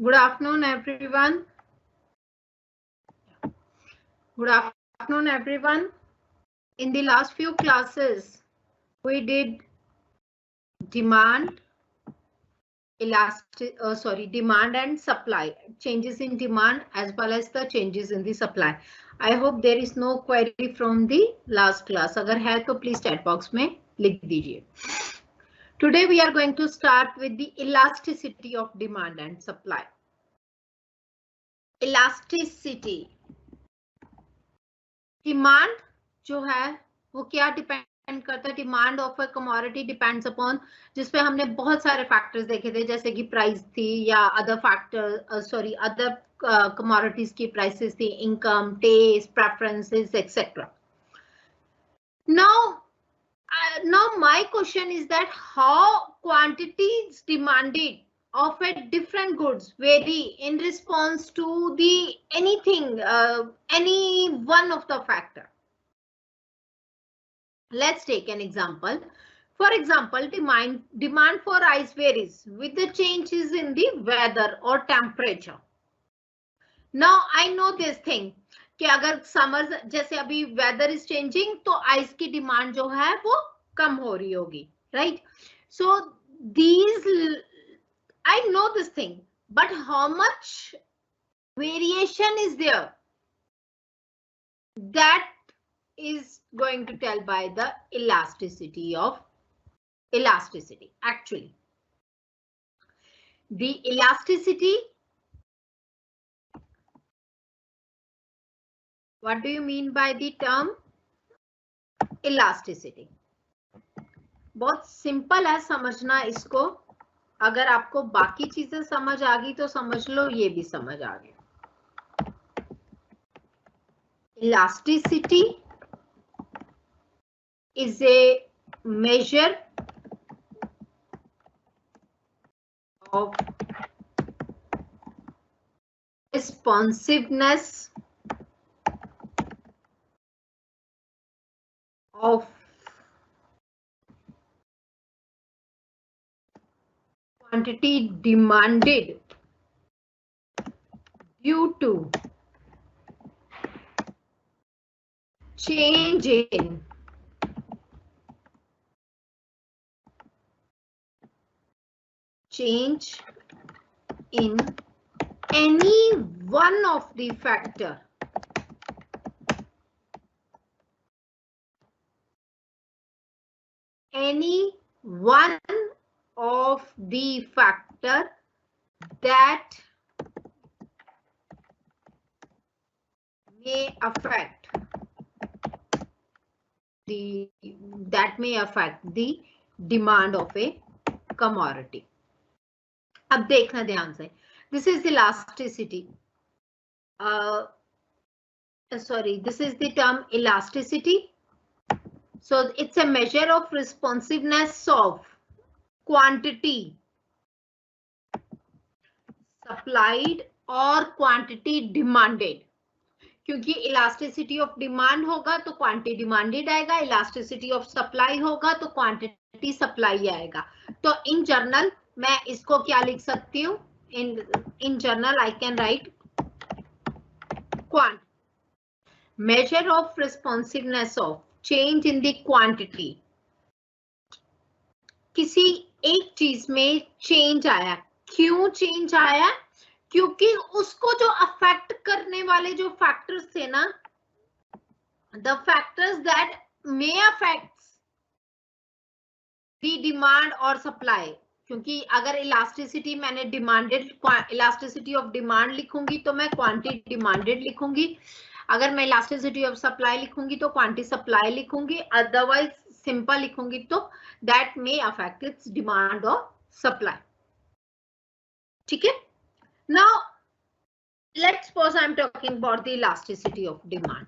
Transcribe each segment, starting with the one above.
Good afternoon, everyone. Good afternoon, everyone. In the last few classes, we did demand, demand and supply, changes in demand as well as the changes in the supply. I hope there is no query from the last class. अगर है तो please chat box में लिख दीजिए. Today we are going to start with the elasticity of demand and supply. Elasticity. Demand जो है वो क्या डिपेंड करता है? Demand of a commodity depends upon, जिसपे हमने बहुत सारे फैक्टर्स देखे थे, जैसे कि प्राइस थी या अदर फैक्टर अदर कमोडिटीज की प्राइसेस थी, income, taste, preferences etcetera. Now my question is that how quantities demanded of a different goods vary in response to the anything, any one of the factor. Let's take an example. For example, demand for rice varies with the changes in the weather or temperature. Now I know this thing कि अगर summer जैसे अभी weather is changing तो ice की demand जो है वो कम हो रही होगी, right? So these I know this thing, but how much variation is there, that is going to tell by the elasticity. Actually, the elasticity, what do you mean by the term elasticity? बहुत simple है समझना इसको. अगर आपको बाकी चीजें समझ आ गई तो समझ लो ये भी समझ आ गया. Elasticity is a measure of responsiveness of quantity demanded due to change in any one of the factor that may affect the demand of a commodity. अब देखना ध्यान से, this is elasticity. This is the term elasticity. So it's a measure of responsiveness of quantity supplied or quantity demanded. क्योंकि elasticity of demand होगा तो quantity demanded आएगा, elasticity of supply होगा तो क्वांटिटी सप्लाई आएगा. तो इन जनरल मैं इसको क्या लिख सकती हूँ? In general I can write quant measure of responsiveness of change in the quantity. किसी एक चीज में चेंज आया, क्यों चेंज आया? क्योंकि उसको जो अफेक्ट करने वाले जो फैक्टर्स थे ना, the factors that may affect the demand और सप्लाई. क्योंकि अगर इलास्टिसिटी मैंने डिमांडेड इलास्टिसिटी ऑफ डिमांड लिखूंगी तो मैं क्वांटिटी डिमांडेड लिखूंगी. अगर मैं इलास्टिसिटी ऑफ सप्लाई लिखूंगी तो क्वांटिटी सप्लाई लिखूंगी. अदरवाइज सिंपल लिखूंगी तो that may affect it's demand और सप्लाई. ठीक है? Now let's suppose I'm talking about the elasticity of demand.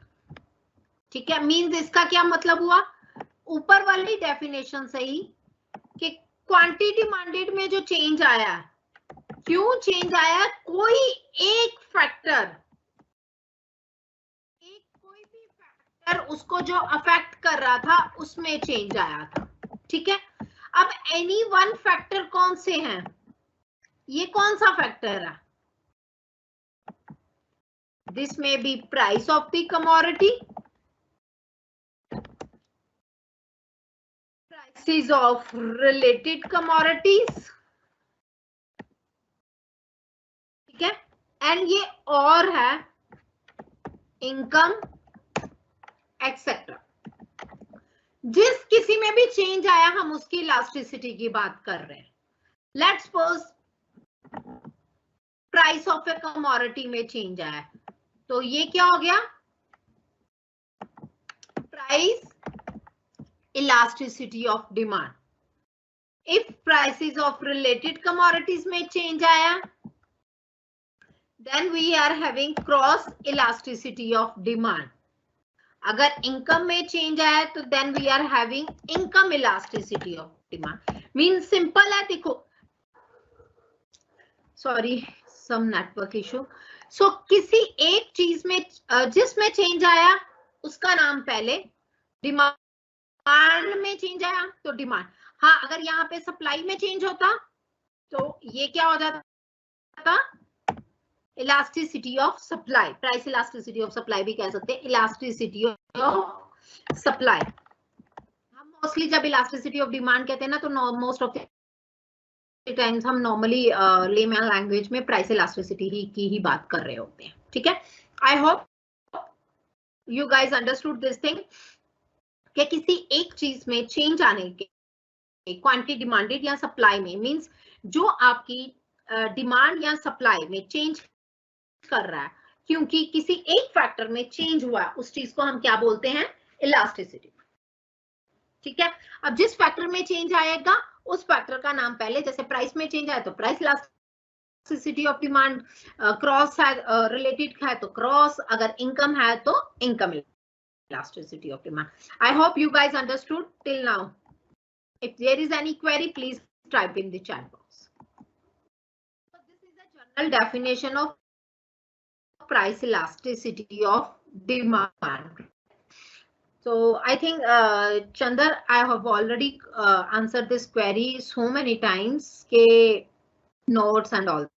ठीक है? मीन्स इसका क्या मतलब हुआ? ऊपर वाली डेफिनेशन से ही कि क्वांटिटी डिमांडेड में जो चेंज आया, क्यों चेंज आया? कोई एक फैक्टर, कोई भी फैक्टर उसको जो अफेक्ट कर रहा था उसमें चेंज आया था. ठीक है? अब एनी वन फैक्टर कौन से हैं? ये कौन सा फैक्टर है? This may be price of the commodity, prices of related commodities, ठीक है, एंड ये और है इनकम एक्सेट्रा। जिस किसी में भी चेंज आया हम उसकी इलास्टिसिटी की बात कर रहे हैं। Let's suppose price of a commodity में चेंज आया, तो ये क्या हो गया, price elasticity of demand. If prices of related commodities में चेंज आया, then we are having cross elasticity of demand. अगर इनकम में चेंज आया तो then we are having income elasticity of demand. Mean simple है, देखो, sorry some network issue. So किसी एक चीज में जिसमें चेंज आया उसका नाम पहले, डिमांड में चेंज आया तो डिमांड। हाँ, अगर यहाँ पे सप्लाई में चेंज होता तो ये क्या हो जाता, elasticity of supply, price elasticity of supply भी कह सकते हैं, इलास्टिसिटी ऑफ सप्लाई। हम मोस्टली जब इलास्टिसिटी ऑफ डिमांड कहते हैं ना, तो मोस्ट ऑफ द टाइम्स हम नॉर्मली लेमैन लैंग्वेज में प्राइस इलास्टिसिटी की ही बात कर रहे होते हैं, ठीक है। आई hope you guys understood this thing कि किसी एक चीज में चेंज आने के, क्वांटिटी डिमांडेड या सप्लाई में, मींस जो आपकी डिमांड या सप्लाई में चेंज कर रहा है, क्योंकि किसी एक फैक्टर में चेंज हुआ, उस चीज को हम क्या बोलते हैं, इलास्टिसिटी, ठीक है। अब जिस फैक्टर में चेंज आएगा उस फैक्टर का नाम पहले, जैसे प्राइस में चेंज आया तो price elasticity of demand, cross है रिलेटेड है तो क्रॉस, अगर इनकम है तो income elasticity of demand. I hope you guys understood till now. If there is any query please type in the chat box. This is a general definition of price elasticity of demand. So I think Chandar, I have already answered this query so many times ke notes and all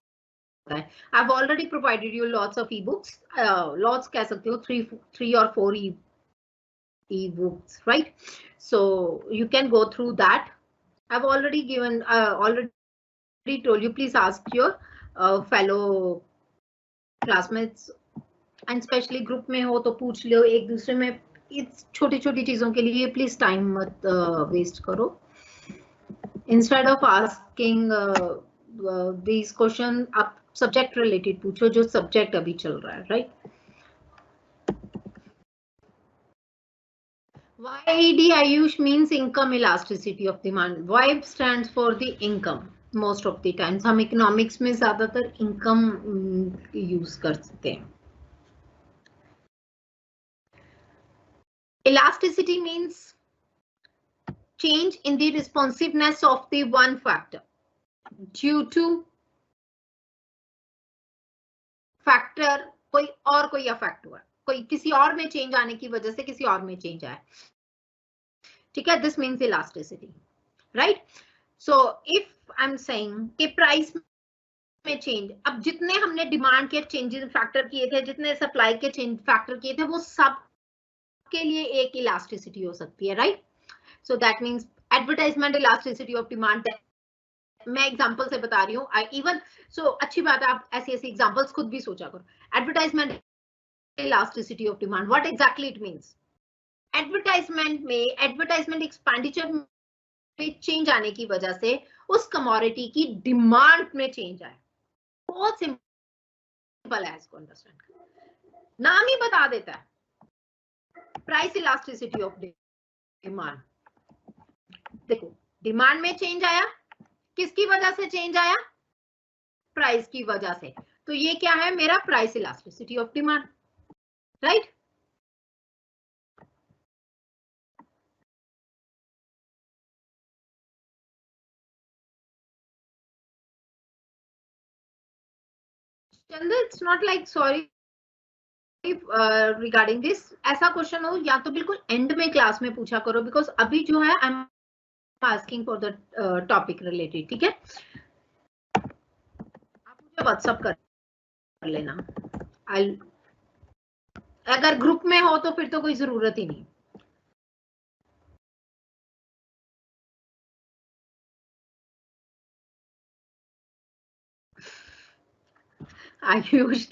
that. I've already provided you lots of ebooks, lots keh sakte ho, 3 or 4 ebooks, right? So you can go through that. I've already given already told you, please ask your fellow classmates and specially group में हो तो पूछ लो एक दूसरे में, इस छोटी छोटी चीजों के लिए प्लीज टाइम मत वेस्ट करो। Instead of asking this question, आप सब्जेक्ट रिलेटेड पूछो, जो सब्जेक्ट अभी चल रहा है, right. YED Ayush means income elasticity of demand. Y stands for the income. Most of the times हम इकोनॉमिक्स में ज्यादातर इनकम यूज करते हैं। Elasticity means change in the responsiveness of the one factor due two factor, कोई affect हुआ, कोई किसी और में चेंज आने की वजह से किसी और में चेंज आया, ठीक है। This means elasticity, right. So if I am saying कि प्राइस में चेंज, अब जितने हमने डिमांड के चेंजेस फैक्टर किए थे, जितने सप्लाई के चेंज फैक्टर किए थे, वो सब के लिए एक इलास्टिसिटी हो सकती है, right. So that means advertisement elasticity of demand, मैं एग्जांपल से बता रही हूँ। इवन सो अच्छी बात है, आप ऐसी ऐसी एग्जांपल्स खुद भी सोचा करो। Advertisement elasticity of demand, what exactly it means. Advertisement में एक्सपेंडिचर में चेंज आने की वजह से उस कमोडिटी की डिमांड में चेंज आया। बहुत सिंपल है इसको अंडरस्टैंड करना, नाम ही बता देता है, प्राइस इलास्टिसिटी ऑफ डिमांड। देखो, डिमांड में चेंज आया, किसकी वजह से चेंज आया, प्राइस की वजह से, तो ये क्या है, मेरा price elasticity of demand, right. Chandra, it's not like sorry regarding this, ऐसा क्वेश्चन हो या तो बिल्कुल एंड में क्लास में पूछा करो, बिकॉज अभी जो है I am asking for the topic related, ठीक है। आप मुझे व्हाट्सएप कर लेना, आई अगर ग्रुप में हो तो फिर तो कोई जरूरत ही नहीं। आयुष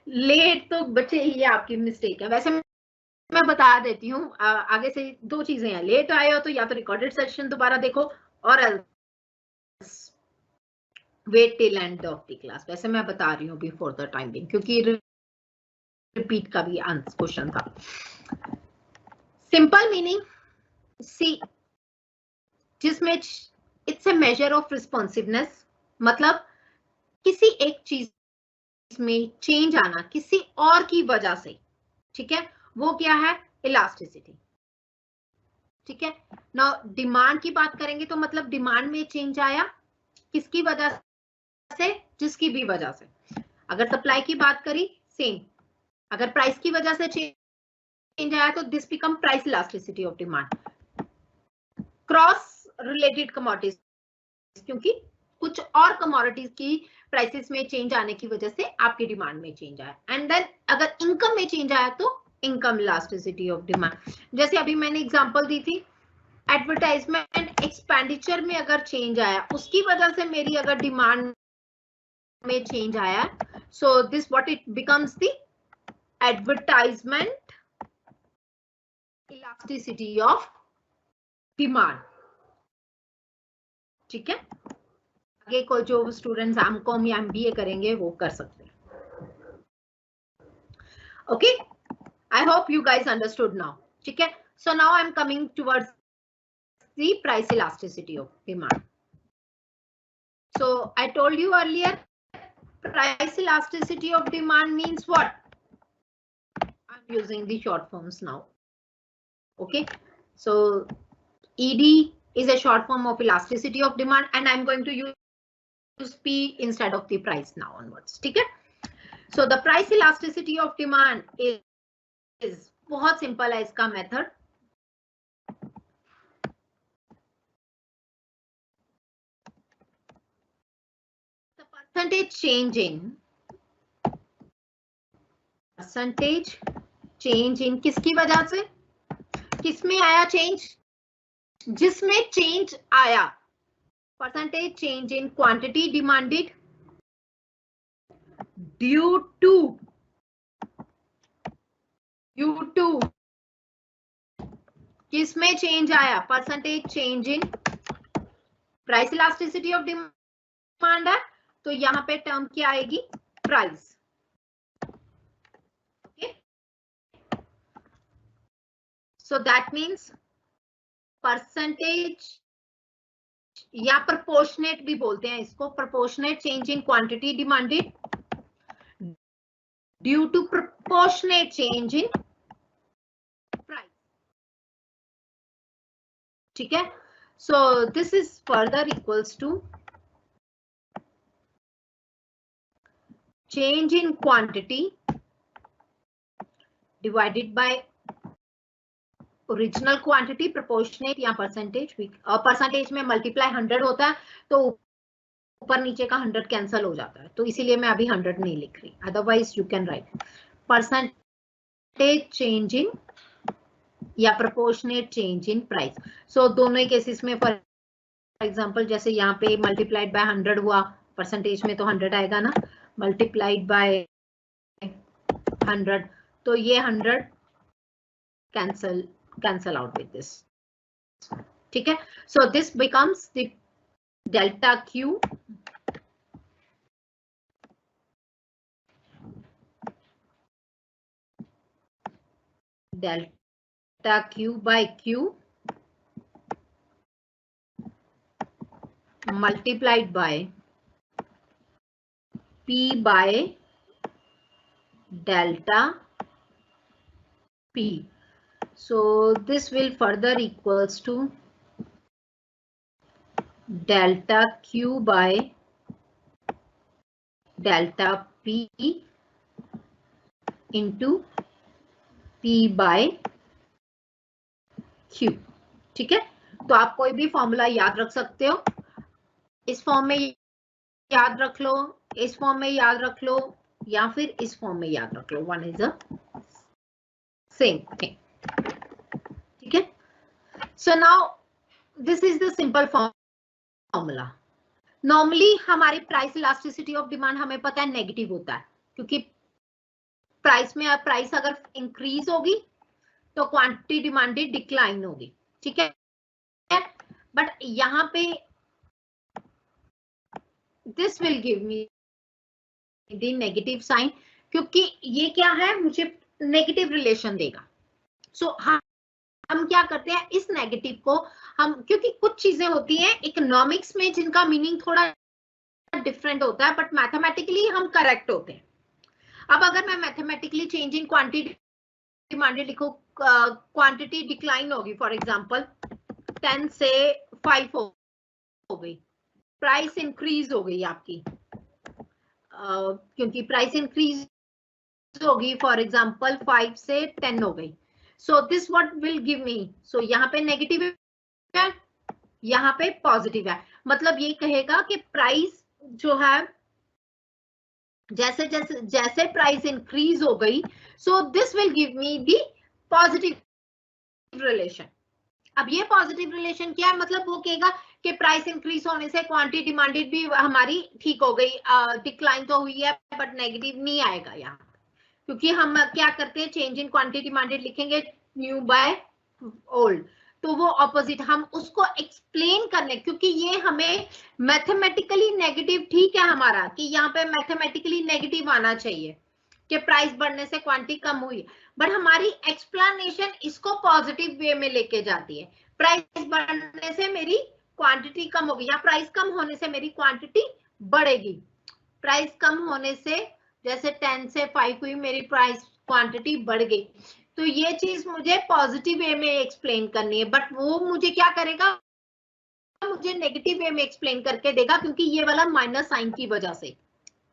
लेट तो बच्चे ये आपकी मिस्टेक है। वैसे मैं बता देती हूँ, आगे से दो चीजें हैं, लेट आए हो तो या तो रिकॉर्डेड सेशन दोबारा देखो और wait till end of the class. वैसे मैं बता रही हूँ बिफोर द टाइमिंग, क्योंकि रिपीट का भी आंसर क्वेश्चन था। सिंपल मीनिंग सी, जिसमें it's a measure of responsiveness, मतलब किसी एक चीज में चेंज आना किसी और की वजह से, ठीक है, वो क्या है, इलास्टिसिटी। ठीक है ना। डिमांड की बात करेंगे तो मतलब डिमांड में चेंज आया किसकी वजह से, जिसकी भी वजह से। अगर सप्लाई की बात करी सेम, अगर प्राइस की वजह से चेंज आया तो this become price elasticity of demand. Cross related commodities, क्योंकि कुछ और कमोडिटीज की प्राइसेस में चेंज आने की वजह से आपकी डिमांड में चेंज आया। एंड देन अगर इनकम में चेंज आया तो इनकम इलास्टिसिटी ऑफ डिमांड। जैसे अभी मैंने एग्जांपल दी थी, एडवर्टाइजमेंट एक्सपेंडिचर में अगर चेंज आया उसकी वजह से मेरी अगर डिमांड में चेंज आया, सो this what it becomes the advertisement elasticity of demand. ठीक है, आगे को जो स्टूडेंट्स एमकॉम या एमबीए करेंगे वो कर सकते हैं। Okay, I hope you guys understood now. ठीक है, so now I am coming towards the price elasticity of demand. So I told you earlier, price elasticity of demand means what? I'm using the short forms now. Okay, so ED is a short form of elasticity of demand and I'm going to use P instead of the price now onwards. Okay, so the price elasticity of demand is बहुत simple है इसका method. Percentage change in किसकी वजह से, किसमें आया change, जिसमें change आया। Percentage change in quantity demanded due to किसमें चेंज आया, percentage change in price elasticity of demand है, तो यहां पे टर्म क्या आएगी, price. Okay, so that means percentage या प्रोपोर्शनेट भी बोलते हैं इसको, proportionate change in quantity demanded due to proportionate change in price. ठीक है, so this is further equals to change in quantity divided by original quantity proportionate या percentage. Percentage में multiply 100 होता है तो ऊपर नीचे का 100 कैंसिल हो जाता है, तो इसीलिए मैं अभी 100 नहीं लिख रही, otherwise you can write percentage change इन या प्रोपोर्शनेट चेंज इन प्राइस। सो दोनों ही केसेस में फॉर एग्जांपल जैसे यहाँ पे मल्टीप्लाइड बाय 100 हुआ, परसेंटेज में तो 100 आएगा ना, मल्टीप्लाइड बाय 100 तो ये 100 cancel out with this. ठीक है, so this becomes the delta Q by Q multiplied by P by delta P. So this will further equals to delta Q by delta P into P by Q. ठीक है, तो आप कोई भी formula याद रख सकते हो, इस फॉर्म में याद रख लो, इस फॉर्म में याद रख लो, या फिर इस फॉर्म में याद रख लो, one is a same thing, ठीक है। So now this is the simple formula. Normally हमारी प्राइस इलास्टिसिटी ऑफ डिमांड हमें पता है नेगेटिव होता है, क्योंकि प्राइस अगर इंक्रीज होगी तो क्वांटिटी डिमांडेड डिक्लाइन होगी, ठीक है। बट यहाँ पे this will give me the negative sign, क्योंकि ये क्या है, मुझे नेगेटिव रिलेशन देगा। सो हम क्या करते हैं, इस नेगेटिव को हम, क्योंकि कुछ चीजें होती हैं इकोनॉमिक्स में जिनका मीनिंग थोड़ा डिफरेंट होता है, बट मैथमेटिकली हम करेक्ट होते हैं। अब अगर मैं mathematically change in quantity demanded लिखो, क्वांटिटी डिक्लाइन होगी, फॉर एग्जांपल 10 से 5 हो गई, प्राइस इंक्रीज हो गई आपकी, क्योंकि प्राइस इंक्रीज होगी, फॉर एग्जांपल 5 से 10 हो गई। So this what will give me, so यहाँ पे नेगेटिव है, यहाँ पे पॉजिटिव है, मतलब ये कहेगा कि प्राइस जो है जैसे जैसे जैसे प्राइस इंक्रीज हो गई, so this will give me the positive relation. अब ये पॉजिटिव रिलेशन क्या है, मतलब वो कहेगा कि प्राइस इंक्रीज होने से क्वांटिटी डिमांडेड भी हमारी ठीक हो गई, डिक्लाइन तो हुई है बट नेगेटिव नहीं आएगा यहाँ, क्योंकि हम क्या करते हैं, चेंज इन क्वांटिटी डिमांडेड लिखेंगे न्यू बाय ओल्ड, तो वो ऑपोजिट, हम उसको एक्सप्लेन करने, क्योंकि ये हमें मैथमेटिकली नेगेटिव, ठीक है हमारा कि यहाँ पे मैथमेटिकली नेगेटिव आना चाहिए कि प्राइस बढ़ने से क्वांटिटी कम हुई, बट हमारी एक्सप्लेनेशन इसको पॉजिटिव वे में लेके जाती है। प्राइस बढ़ने से मेरी क्वांटिटी कम होगी, या प्राइस कम होने से मेरी क्वांटिटी बढ़ेगी। प्राइस कम होने से, जैसे 10 से 5 हुई, मेरी प्राइस क्वांटिटी बढ़ गई, तो ये चीज मुझे पॉजिटिव वे में एक्सप्लेन करनी है, बट वो मुझे क्या करेगा, मुझे नेगेटिव वे में एक्सप्लेन करके देगा, क्योंकि ये वाला माइनस साइन की वजह से,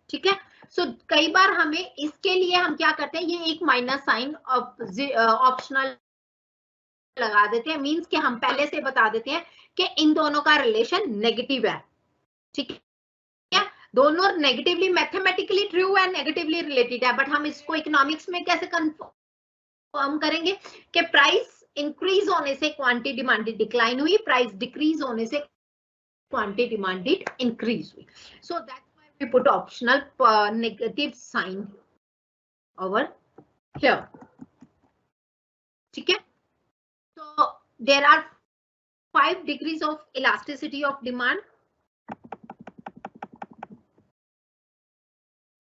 ठीक है। सो कई बार हमें इसके लिए हम क्या करते हैं, ये एक माइनस साइन ऑप्शनल लगा देते हैं, मींस कि हम पहले से बता देते हैं कि इन दोनों का रिलेशन नेगेटिव है, ठीक है। दोनों नेगेटिवली मैथमेटिकली ट्रू है, नेगेटिवली रिलेटेड है, बट हम इसको इकोनॉमिक्स में कैसे कंफर्म करेंगे कि प्राइस इंक्रीज होने से क्वांटिटी डिमांडेड डिक्लाइन हुई, प्राइस डिक्रीज होने से क्वांटिटी डिमांडेड इंक्रीज हुई। So that's why we put optional negative sign over here, ठीक है। तो there are 5 degrees of elasticity of demand.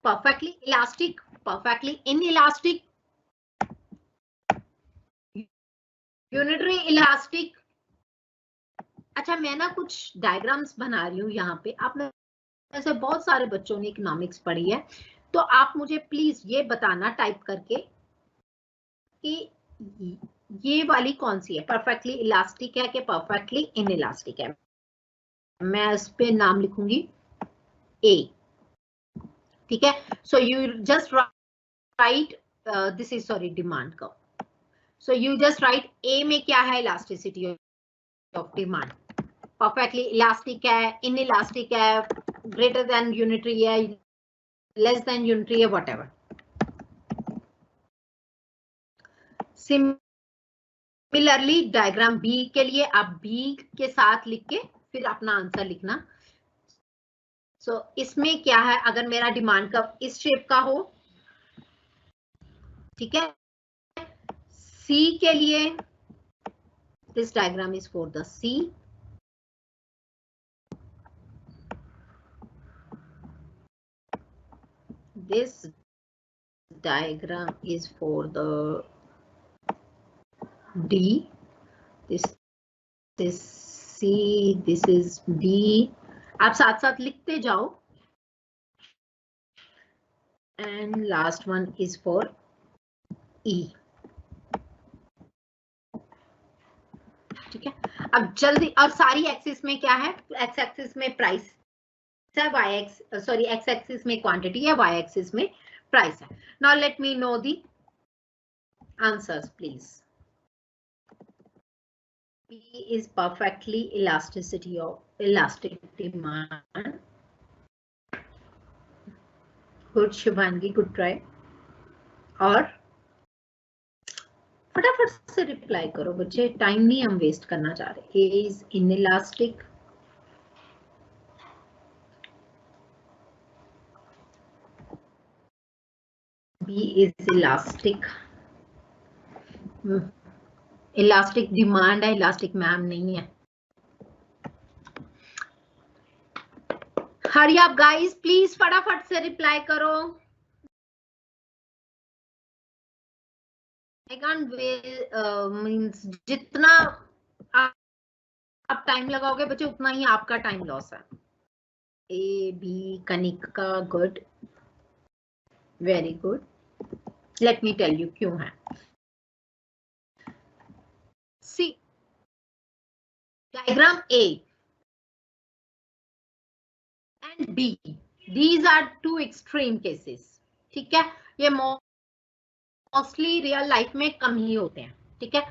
Perfectly elastic, perfectly inelastic, unitary elastic. अच्छा, मैं ना कुछ डायग्राम्स बना रही हूँ यहाँ पे, आप में से बहुत सारे बच्चों ने इकोनॉमिक्स पढ़ी है, तो आप मुझे प्लीज ये बताना टाइप करके कि ये वाली कौन सी है, परफेक्टली इलास्टिक है कि परफेक्टली इनइलास्टिक है। मैं इस पे नाम लिखूंगी ए, ठीक है। So you just right, this is sorry demand का, सो यू जस्ट राइट ए में क्या है, elasticity of demand, perfectly elastic है, इनइलास्टिक है, ग्रेटर देन यूनिटरी है, लेस देन यूनिटरी है, व्हाटएवर। सिमिलरली डायग्राम बी के लिए आप बी के साथ लिख के फिर अपना आंसर लिखना। सो इसमें क्या है, अगर मेरा डिमांड का इस शेप का हो, ठीक है, सी के लिए this diagram is for the C, this diagram is for the D, this is C, this is D, आप साथ साथ लिखते जाओ, and last one is for E, ठीक है। अब जल्दी, और सारी एक्सिस में क्या है, एक्स एक्सिस में प्राइस है, Y X sorry X axis में क्वांटिटी है, वाई एक्सिस में प्राइस है। Now let me know the answers please. P is perfectly elasticity of elastic demand. Good Shubhangi, good try. और फटाफट से रिप्लाई करो बच्चे, टाइम नहीं हम वेस्ट करना चाह रहे। A is inelastic, B is elastic. Elastic demand है, इलास्टिक मैम नहीं है। हरी अप गाइस, प्लीज फटाफट से रिप्लाई करो। आई कांट मींस जितना आप टाइम लगाओगे बच्चे उतना ही आपका टाइम लॉस है। A B Kanika, good, very good. Let me tell you क्यों है। C diagram A and B, these are two extreme cases. ठीक है, ये मोस्टली रियल लाइफ में कम ही होते हैं। ठीक है,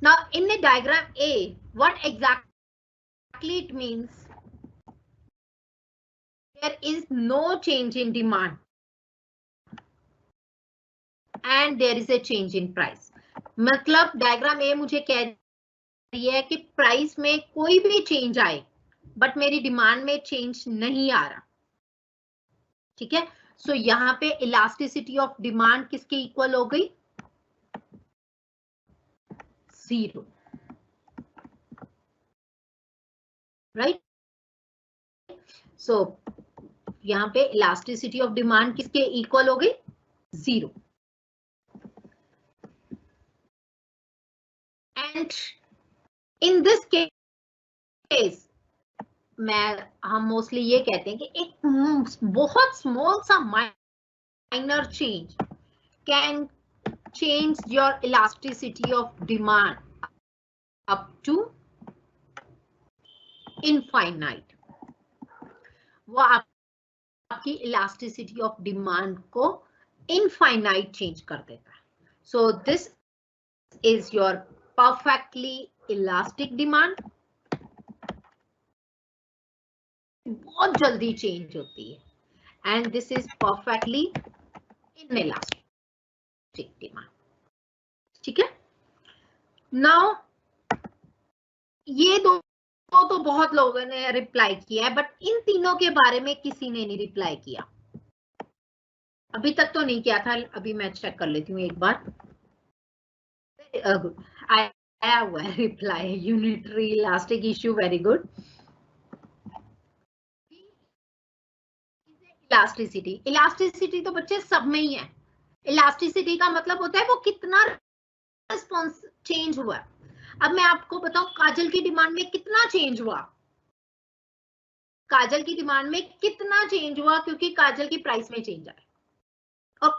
now in the diagram A what exactly it means, there is no change in demand and there is a change in price। मतलब diagram A मुझे कह रही है कि प्राइस में कोई भी चेंज आए बट मेरी डिमांड में चेंज नहीं आ रहा। ठीक है, सो यहाँ पे इलास्टिसिटी ऑफ डिमांड किसके इक्वल हो गई, 0। राइट, सो यहाँ पे इलास्टिसिटी ऑफ डिमांड किसके इक्वल हो गई, 0। एंड इन दिस केस हम मोस्टली ये कहते हैं कि एक बहुत स्मॉल सा minor change can change your elasticity of demand up to infinite. वो आपकी इलास्टिसिटी ऑफ डिमांड को इनफाइनाइट चेंज कर देता है। So this is your perfectly elastic demand, बहुत जल्दी चेंज होती है, and this is perfectly inelastic demand. ठीक है, नाउ ये दो तो बहुत लोगों ने रिप्लाई किया है, बट इन तीनों के बारे में किसी ने नहीं रिप्लाई किया। अभी तक तो नहीं किया था, अभी मैं चेक कर लेती हूँ एक बार। आया हुआ है reply, unitary elastic issue, very good. Elasticity, elasticity तो बच्चे सब में ही है। इलास्टिसिटी का मतलब होता है वो कितना रिस्पॉन्स चेंज हुआ। अब मैं आपको बताऊं काजल की डिमांड में कितना चेंज हुआ, काजल की डिमांड में कितना चेंज हुआ क्योंकि काजल की प्राइस में चेंज आया, और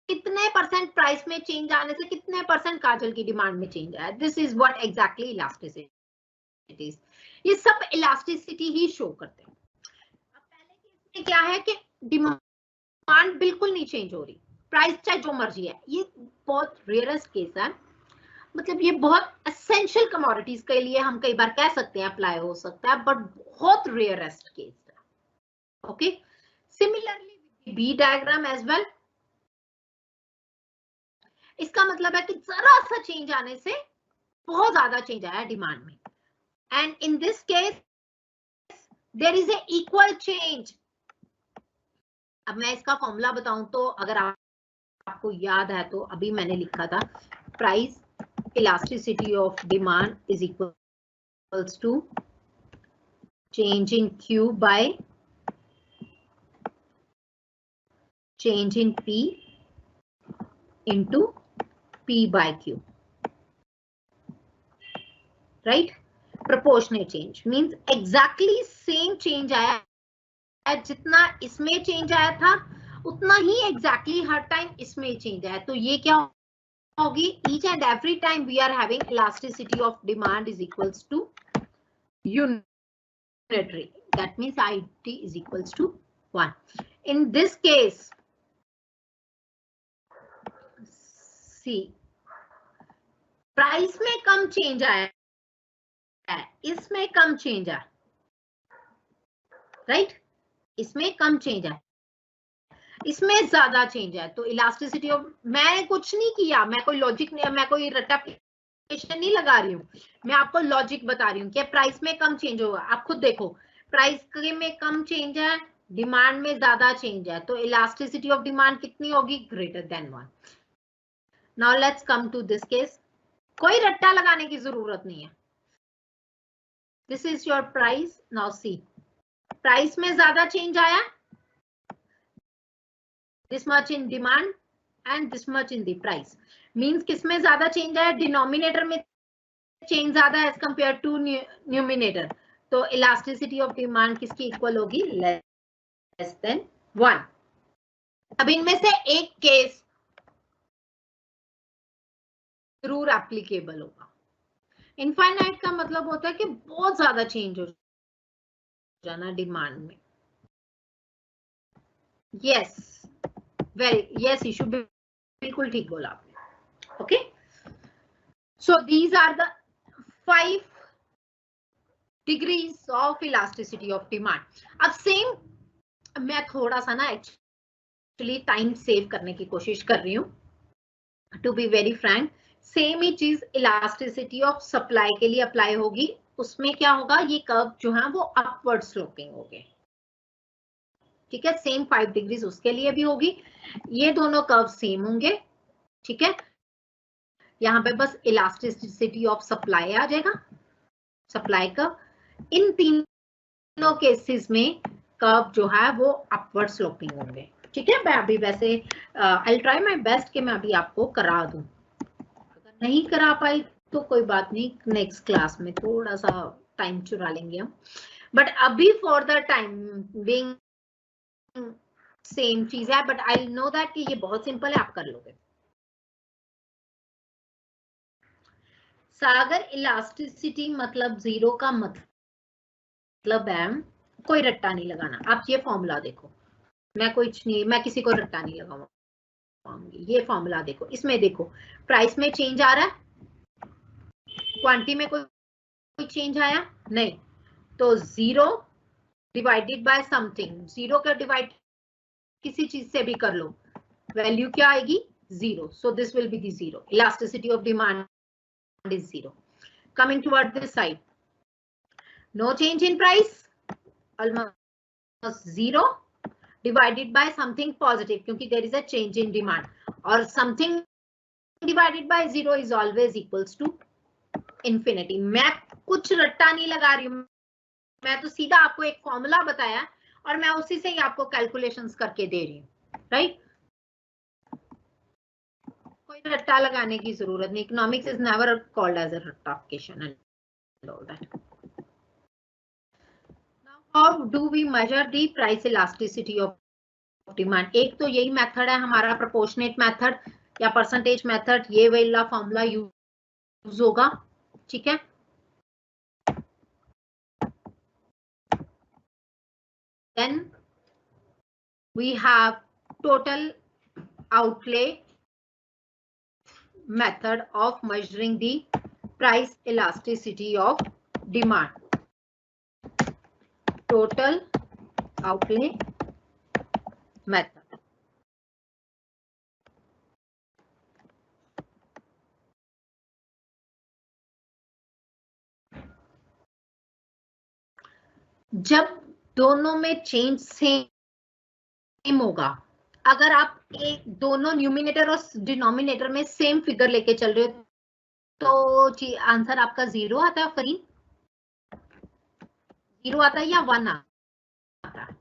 कितने परसेंट प्राइस में चेंज आने से कितने परसेंट काजल की डिमांड में चेंज आया। This is what exactly elasticity is. ये सब इलास्टिसिटी ही शो करते हैं। अब पहले केस में क्या है कि डिमांड बिल्कुल नहीं चेंज हो रही, प्राइस चाहे जो मर्जी है। ये बहुत रेयरेस्ट केस है, मतलब ये बहुत एसेंशियल कमोडिटीज के लिए हम कई बार कह सकते हैं अप्लाई हो सकता है, बट बहुत रेयरेस्ट केस है। Okay, similarly B diagram as well, इसका मतलब है कि जरा सा चेंज आने से बहुत ज्यादा चेंज आया डिमांड में, and in this case there is a equal change. अब मैं इसका फॉर्मूला बताऊं तो अगर आपको याद है तो अभी मैंने लिखा था price elasticity of demand is equals to change in Q by change in P into P by Q, right? Proportionate change means exactly same change आया, जितना इसमें change आया था उतना ही exactly हर time इसमें change आया। तो ये क्या होगी, each and every time we are having elasticity of demand is equals to unitary, that means IT is equals to 1. In this case, see, price में कम चेंज आया है, इसमें कम चेंज आया, राइट? इसमें कम चेंज आया, इसमें ज्यादा चेंज है तो इलास्टिसिटी ऑफ, मैं कुछ नहीं किया, मैं कोई लॉजिक नहीं, मैं कोई रट्टा नहीं लगा रही हूँ, मैं आपको लॉजिक बता रही हूँ कि प्राइस में कम चेंज होगा। आप खुद देखो, प्राइस में कम चेंज है, डिमांड में ज्यादा चेंज है, तो इलास्टिसिटी ऑफ डिमांड कितनी होगी? Greater than 1। Now let's come to this case. कोई रट्टा लगाने की जरूरत नहीं है। This is your price. Now see, price में ज्यादा चेंज आया, this much in demand and this much in the price. Means किसमें ज्यादा चेंज आया? डिनोमिनेटर में चेंज ज्यादा है एज कंपेयर टू न्यूमिनेटर, तो इलास्टिसिटी ऑफ डिमांड किसकी इक्वल होगी? Less than 1। अब इनमें से एक केस जरूर एप्लीकेबल होगा। इनफाइनाइट का मतलब होता है कि बहुत ज्यादा चेंज हो जाना डिमांड में। यस, वेरी यस इशू, बिल्कुल ठीक बोला आपने। Okay, so these are the 5 degrees of elasticity of demand. अब सेम, मैं थोड़ा सा ना एक्चुअली टाइम सेव करने की कोशिश कर रही हूँ, to be very frank. Same ही चीज इलास्टिसिटी ऑफ सप्लाई के लिए अप्लाई होगी। उसमें क्या होगा? ये कर्व जो है वो अपवर्ड स्लोपिंग होंगे, ठीक है। सेम 5 डिग्रीज उसके लिए भी होगी, ये दोनों कर्व सेम होंगे, ठीक है। यहाँ पे बस इलास्टिसिटी ऑफ सप्लाई आ जाएगा, सप्लाई कर्व। इन तीनों केसेस में कर्व जो है वो अपवर्ड स्लोपिंग होंगे, ठीक है। मैं अभी वैसे आई ट्राई माय बेस्ट कि मैं अभी आपको करा दूं, अगर नहीं करा पाई तो कोई बात नहीं, नेक्स्ट क्लास में थोड़ा सा टाइम चुरा लेंगे हम, बट अभी for the time being same चीज है, बट आई नो दैट कि ये बहुत सिंपल है, आप कर लोगे। सागर इलास्टिसिटी मतलब जीरो का मतलब है कोई रट्टा नहीं लगाना। आप ये फॉर्मूला देखो, मैं कुछ नहीं, मैं किसी को रट्टा नहीं लगाऊंगी। ये फॉर्मूला देखो, इसमें देखो प्राइस में चेंज आ रहा है, क्वांटिटी में कोई चेंज आया नहीं, तो zero divided by something, zero का डिवाइड किसी चीज से भी कर लो, वैल्यू क्या आएगी? Zero. So this will be the zero, elasticity of demand is zero. Coming toward this side, no change in price, almost zero, divided by something positive, क्योंकि there is a change in demand, और something divided by zero is always equals to infinity। मैं कुछ रट्टा नहीं लगा रही हूँ, मैं तो सीधा आपको एक फॉर्मूला बताया और मैं उसी से ही आपको कैलकुलेशंस करके दे रही हूँ, राइट। कोई रट्टा लगाने की जरूरत नहीं। Economics is never called as a रट्टाफिकेशन and all that. How do we measure the price elasticity of demand? एक तो यही मेथड है हमारा, प्रोपोर्शनेट मेथड या परसेंटेज मेथड, ये वाला फॉर्मूला यूज होगा, ठीक है। Then we have total outlay method of measuring the price elasticity of demand. Total outlay method. जब दोनों में चेंज सेम होगा, अगर आप एक दोनों न्यूमिनेटर और डिनोमिनेटर में सेम फिगर लेके चल रहे हो तो आंसर आपका जीरो आता है। फरीन, जीरो आता है या 1 आता है?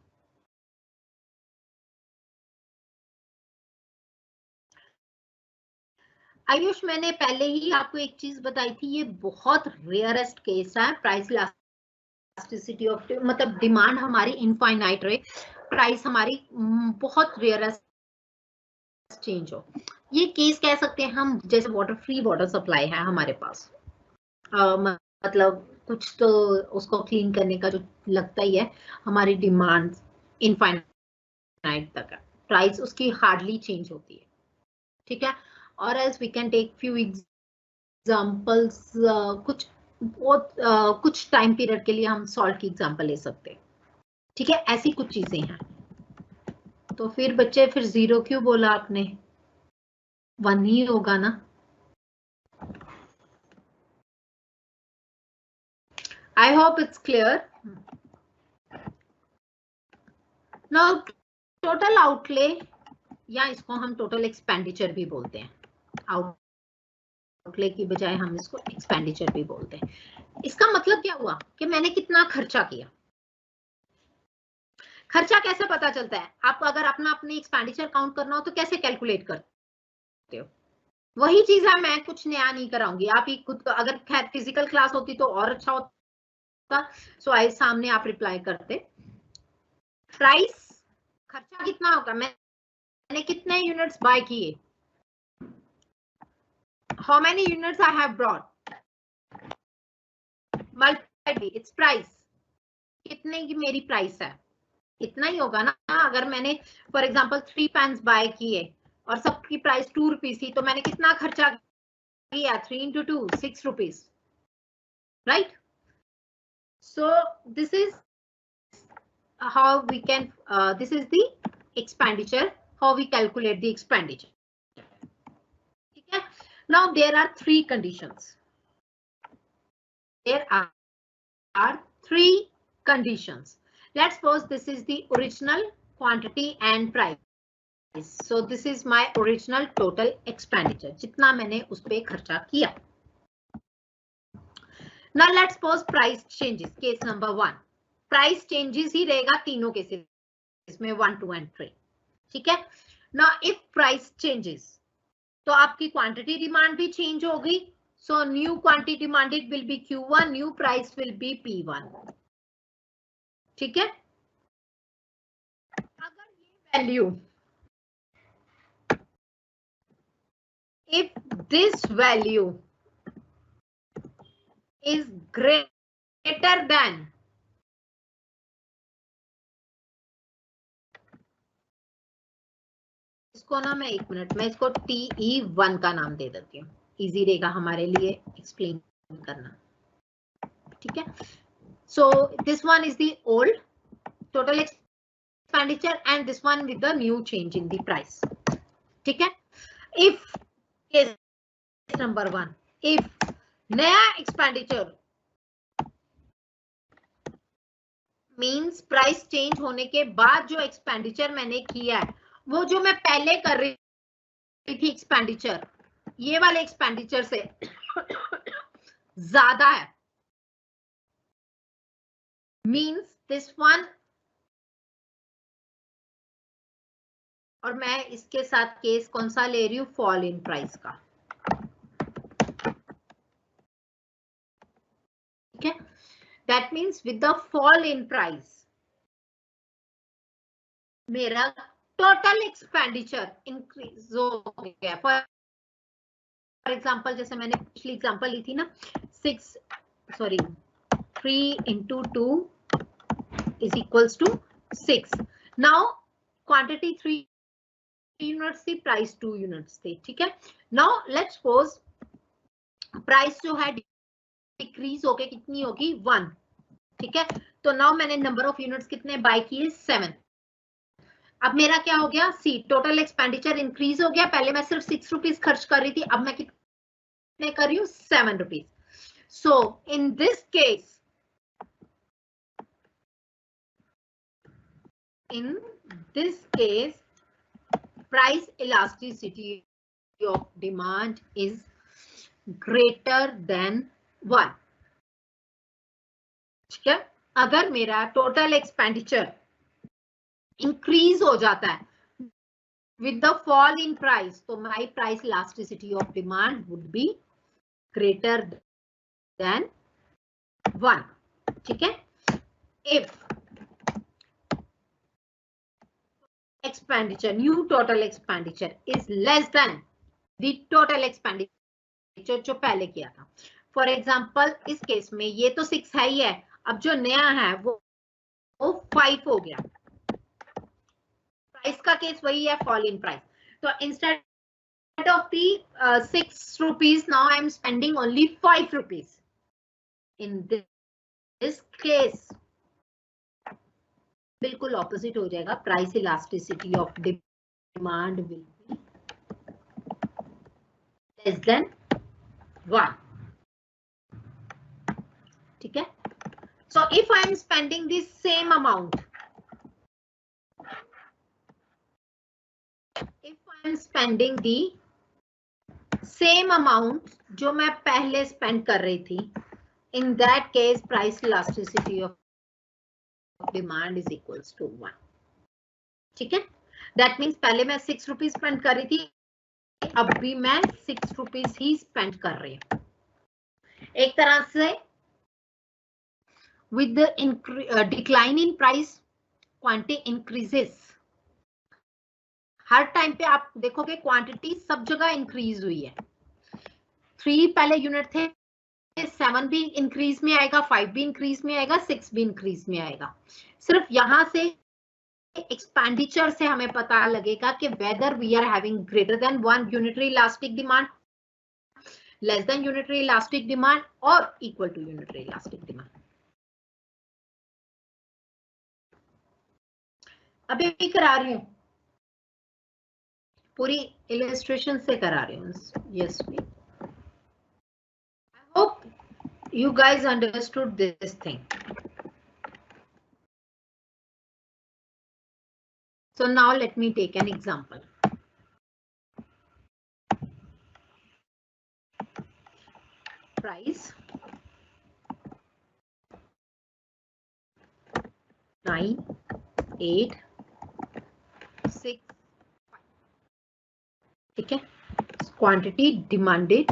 आयुष, मैंने पहले ही आपको एक चीज बताई थी, ये बहुत रेयरेस्ट केस है प्राइस इलास्टिसिटी ऑफ, मतलब डिमांड हमारी इनफाइनाइट रहे, प्राइस हमारी बहुत रेयरेस्ट चेंज हो। ये केस कह सकते हैं हम, जैसे वाटर फ्री वाटर सप्लाई है हमारे पास, मतलब कुछ तो उसको क्लीन करने का जो लगता ही है, हमारी डिमांड इनफाइनाइट तक है, प्राइस उसकी हार्डली चेंज होती है, ठीक है। और as we can take few examples, कुछ टाइम पीरियड के लिए हम सॉल्ट की एग्जांपल ले सकते हैं, ठीक है। ऐसी कुछ चीजें हैं, तो फिर बच्चे फिर 0 क्यों बोला आपने? 1 ही होगा ना। I hope it's clear. Now total outlay, या इसको हम टोटल एक्सपेंडिचर भी बोलते हैं, आउटले की बजाय हम इसको एक्सपेंडिचर भी बोलते हैं। इसका मतलब क्या हुआ कि मैंने कितना खर्चा किया। खर्चा कैसे पता चलता है? आपको अगर अपना अपनी एक्सपेंडिचर काउंट करना हो तो कैसे कैलकुलेट करते हो? वही चीज है, मैं कुछ नया नहीं कराऊंगी, आप ही खुद, अगर खैर फिजिकल क्लास होती तो और अच्छा होता। सो आई सामने आप रिप्लाई करते। प्राइस, खर्चा कितना होगा, मैंने कितने यूनिट्स बाय किए, how many units I have brought, multiplied by it's price, कितने की मेरी प्राइस है, इतना ही होगा ना। अगर मैंने फॉर एग्जांपल 3 पेन्स बाय किए और सबकी प्राइस 2 रुपीज थी, तो मैंने कितना खर्चा किया, 3 into 2 6 rupees, right? So this is how we can this is the expenditure, how we calculate the expenditure. Okay, now there are 3 conditions, there are 3 conditions. Let's suppose this is the original quantity and price, so this is my original total expenditure, जितना मैंने उस पे खर्चा किया. Now let's suppose price changes, case number 1, price changes ही रहेगा तीनों cases में, 1 2 and 3, ठीक है ना। इफ प्राइस चेंजेस तो आपकी क्वांटिटी डिमांड भी चेंज होगी, so new quantity demanded will be Q1, new price will be P1, ठीक है। अगर ये value, if this value is greater then, इसको ना मैं 1 मिनट में इसको TE1 का नाम दे देती हूँ, इजी रहेगा हमारे लिए एक्सप्लेन करना, ठीक है। So this one is the old total expenditure and this one with the new change in the price, ठीक है। इफ केस नंबर 1, इफ नया एक्सपेंडिचर मींस प्राइस चेंज होने के बाद जो एक्सपेंडिचर मैंने किया है, वो जो मैं पहले कर रही थी एक्सपेंडिचर, ये वाले एक्सपेंडिचर से ज्यादा है, मींस दिस वन, और मैं इसके साथ केस कौन सा ले रही हूं, फॉल इन प्राइस का, ठीक है। That means with the fall in price मेरा टोटल एक्सपेंडिचर इंक्रीज हो गया। फॉर एग्जांपल जैसे मैंने पिछली एग्जांपल ली थी ना, 3 into 2 is equals to 6. Now quantity 3 units थी, प्राइस 2 यूनिट्स थी, ठीक है। नाउ लेट्स सपोज प्राइस जो है डिक्रीज होके कितनी होगी, 1, ठीक है। तो नाउ मैंने नंबर ऑफ यूनिट्स कितने बाय किए, 7। अब मेरा क्या हो गया, सी टोटल एक्सपेंडिचर इंक्रीज हो गया, पहले मैं सिर्फ 6 रुपीज खर्च कर रही थी, अब मैं कितने कर रही हूँ, 7 rupees. So in this case, price elasticity of demand is greater than 1, ठीक है। अगर मेरा टोटल एक्सपेंडिचर इंक्रीज हो जाता है with the fall in price, तो my price elasticity of demand would be greater than 1, ठीक है। if expenditure, new total expenditure is less than the total expenditure जो पहले किया था, फॉर एग्जाम्पल इस केस में ये तो 6 है ही है, अब जो नया है वो 5 हो गया, प्राइस का केस वही है, फॉल इन प्राइस। तो instead of the 6 rupees, now I am spending only 5 rupees. In this case बिल्कुल ऑपोजिट हो जाएगा, price elasticity of demand will be less than 1. ठीक है, so if I am spending the same amount, if I am spending the same amount जो मैं पहले spend कर रही थी, in that case price elasticity of demand is equals to 1. ठीक है, that means पहले मैं 6 रुपीज स्पेंड कर रही थी, अब भी मैं 6 रुपीज ही स्पेंड कर रही हूँ. एक तरह से with the decline in price quantity increases. Her time पे आप देखोगे क्वांटिटी सब जगह इंक्रीज हुई है. 3 पहले यूनिट थे, 7 भी इंक्रीज में आएगा, 5 भी इंक्रीज में आएगा, 6 भी इंक्रीज में आएगा. सिर्फ यहां से एक्सपेंडिचर से हमें पता लगेगा कि whether we are having greater than 1 unitary elastic demand, less than unitary elastic demand और equal to unitary elastic demand. अभी भी करा रही हूँ, पूरी इलस्ट्रेशन से करा रही हूँ. Yes, I hope you guys understood this thing. So now let me take an example. Price 9, 8, 6, 5. ठीक है, quantity demanded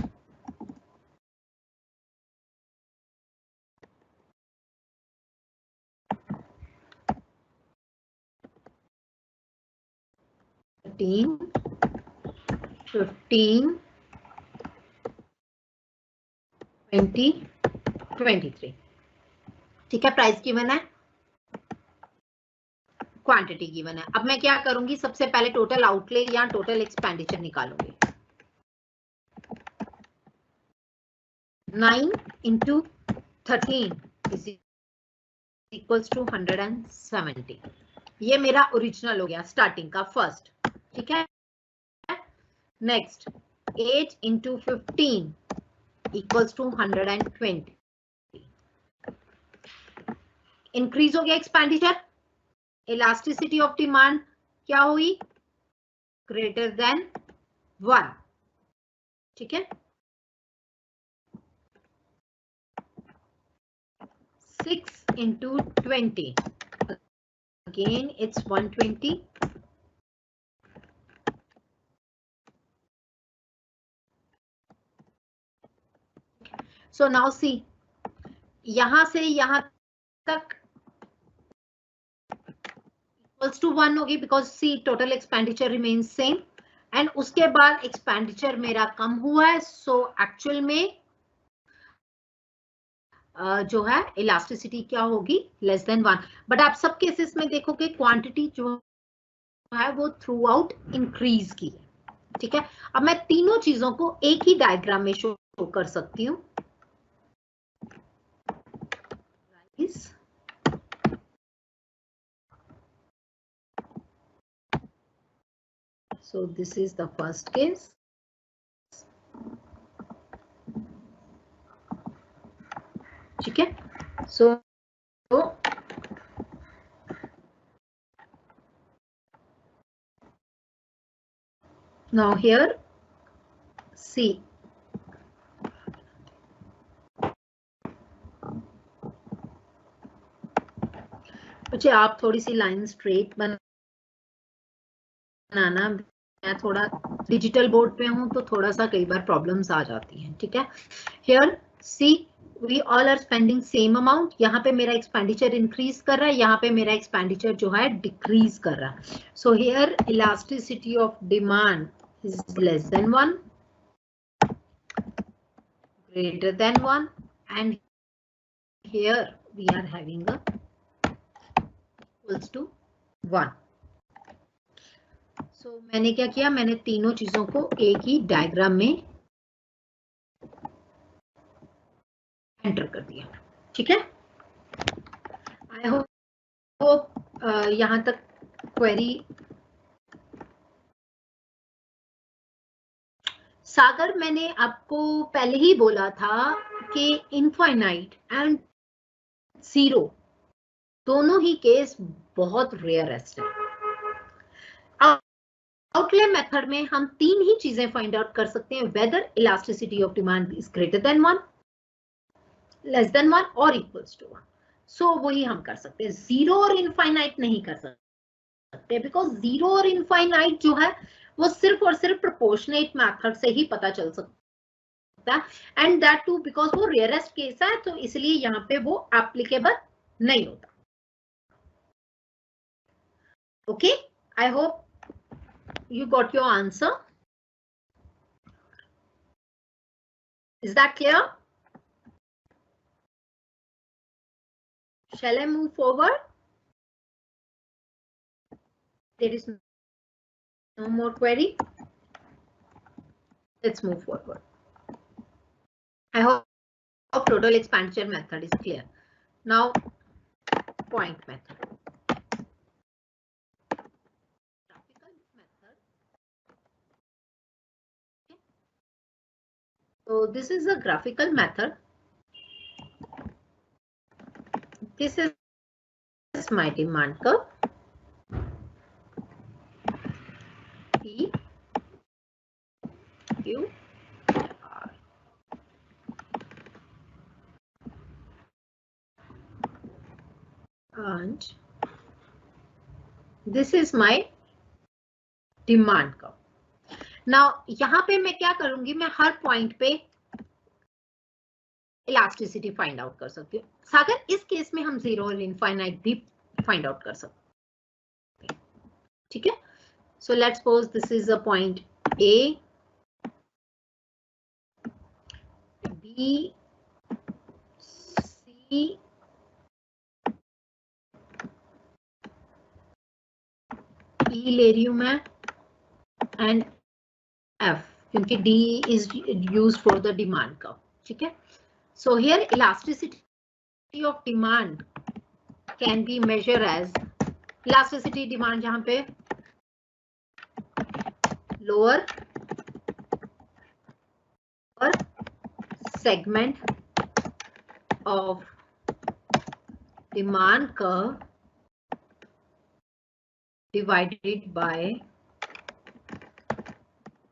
13, 15, 20, 23. ठीक है, प्राइस गिवन है, क्वांटिटी गिवन है. अब मैं क्या करूंगी, सबसे पहले टोटल आउटले या total expenditure निकालूंगी. 9 into 13 is equals to 170. ये मेरा ओरिजिनल हो गया स्टार्टिंग का फर्स्ट. ठीक है, next 8 into 15 equals to 120. Increase हो गया एक्सपेंडिचर, इलास्टिसिटी ऑफ डिमांड क्या हुई, ग्रेटर देन 1. ठीक है, 6 into 20, again it's 120. So now see, यहां से यहां तक equals to 1 होगी, because see total expenditure remains same, and उसके बाद एक्सपेंडिचर मेरा कम हुआ है, so एक्चुअल में जो है इलास्टिसिटी क्या होगी, लेस देन 1. बट आप सब केसेस में देखोगे क्वांटिटी जो है वो थ्रू आउट इंक्रीज की है. ठीक है, अब मैं तीनों चीजों को एक ही डायग्राम में शो कर सकती हूँ. So this is the first case. ठीक है, so now here see, मुझे आप थोड़ी सी लाइन स्ट्रेट बनाना, मैं थोड़ा डिजिटल बोर्ड पे हूं तो थोड़ा सा कई बार प्रॉब्लम्स आ जाती हैं. ठीक है, here see we all are spending same amount. यहाँ पे मेरा एक्सपेंडिचर इंक्रीज कर रहा है, यहाँ पे मेरा एक्सपेंडिचर जो है डिक्रीज कर रहा है. So here elasticity of demand is less than 1, greater than 1, and here we are having a equals to 1. So मैंने क्या किया, मैंने तीनों चीजों को एक ही डायग्राम में एंटर कर दिया. ठीक है, आई होप यहाँ तक क्वेरी। सागर, मैंने आपको पहले ही बोला था कि इनफाइनाइट एंड जीरो दोनों ही केस बहुत रेयरेस्ट है। आउटले मेथड में हम तीन ही चीजें फाइंड आउट कर सकते हैं, whether elasticity of demand is greater than 1, less than 1 और इक्वल्स टू 1। सो वही हम कर सकते हैं, जीरो और इनफाइनाइट नहीं कर सकते, बिकॉज जीरो और इनफाइनाइट जो है वो सिर्फ और सिर्फ प्रोपोर्शनेट मेथड से ही पता चल सकता है, एंड दैट टू बिकॉज वो रेयरेस्ट केस है, तो इसलिए यहाँ पे वो एप्लीकेबल नहीं होता। Okay, I hope you got your answer. Is that clear? Shall I move forward? There is no more query. Let's move forward. I hope total expenditure method is clear. Now, point method. Graphical method. So this is a graphical method. This is my demand curve. P, Q, R. And this is my demand curve. Now, यहाँ पे मैं क्या करूंगी, मैं हर point पे elasticity find out कर सकती हूँ। सागर, इस केस में हम जीरो और इनफाइनाइट भी फाइंड आउट कर सकते हैं, ठीक है। So let's suppose this is a point A, B, C, E ले रही हूं मैं, एंड एफ, क्योंकि D is used for the demand curve, ठीक है। So here elasticity of demand can be measure as elasticity demand, जहां पे lower segment of demand curve divided by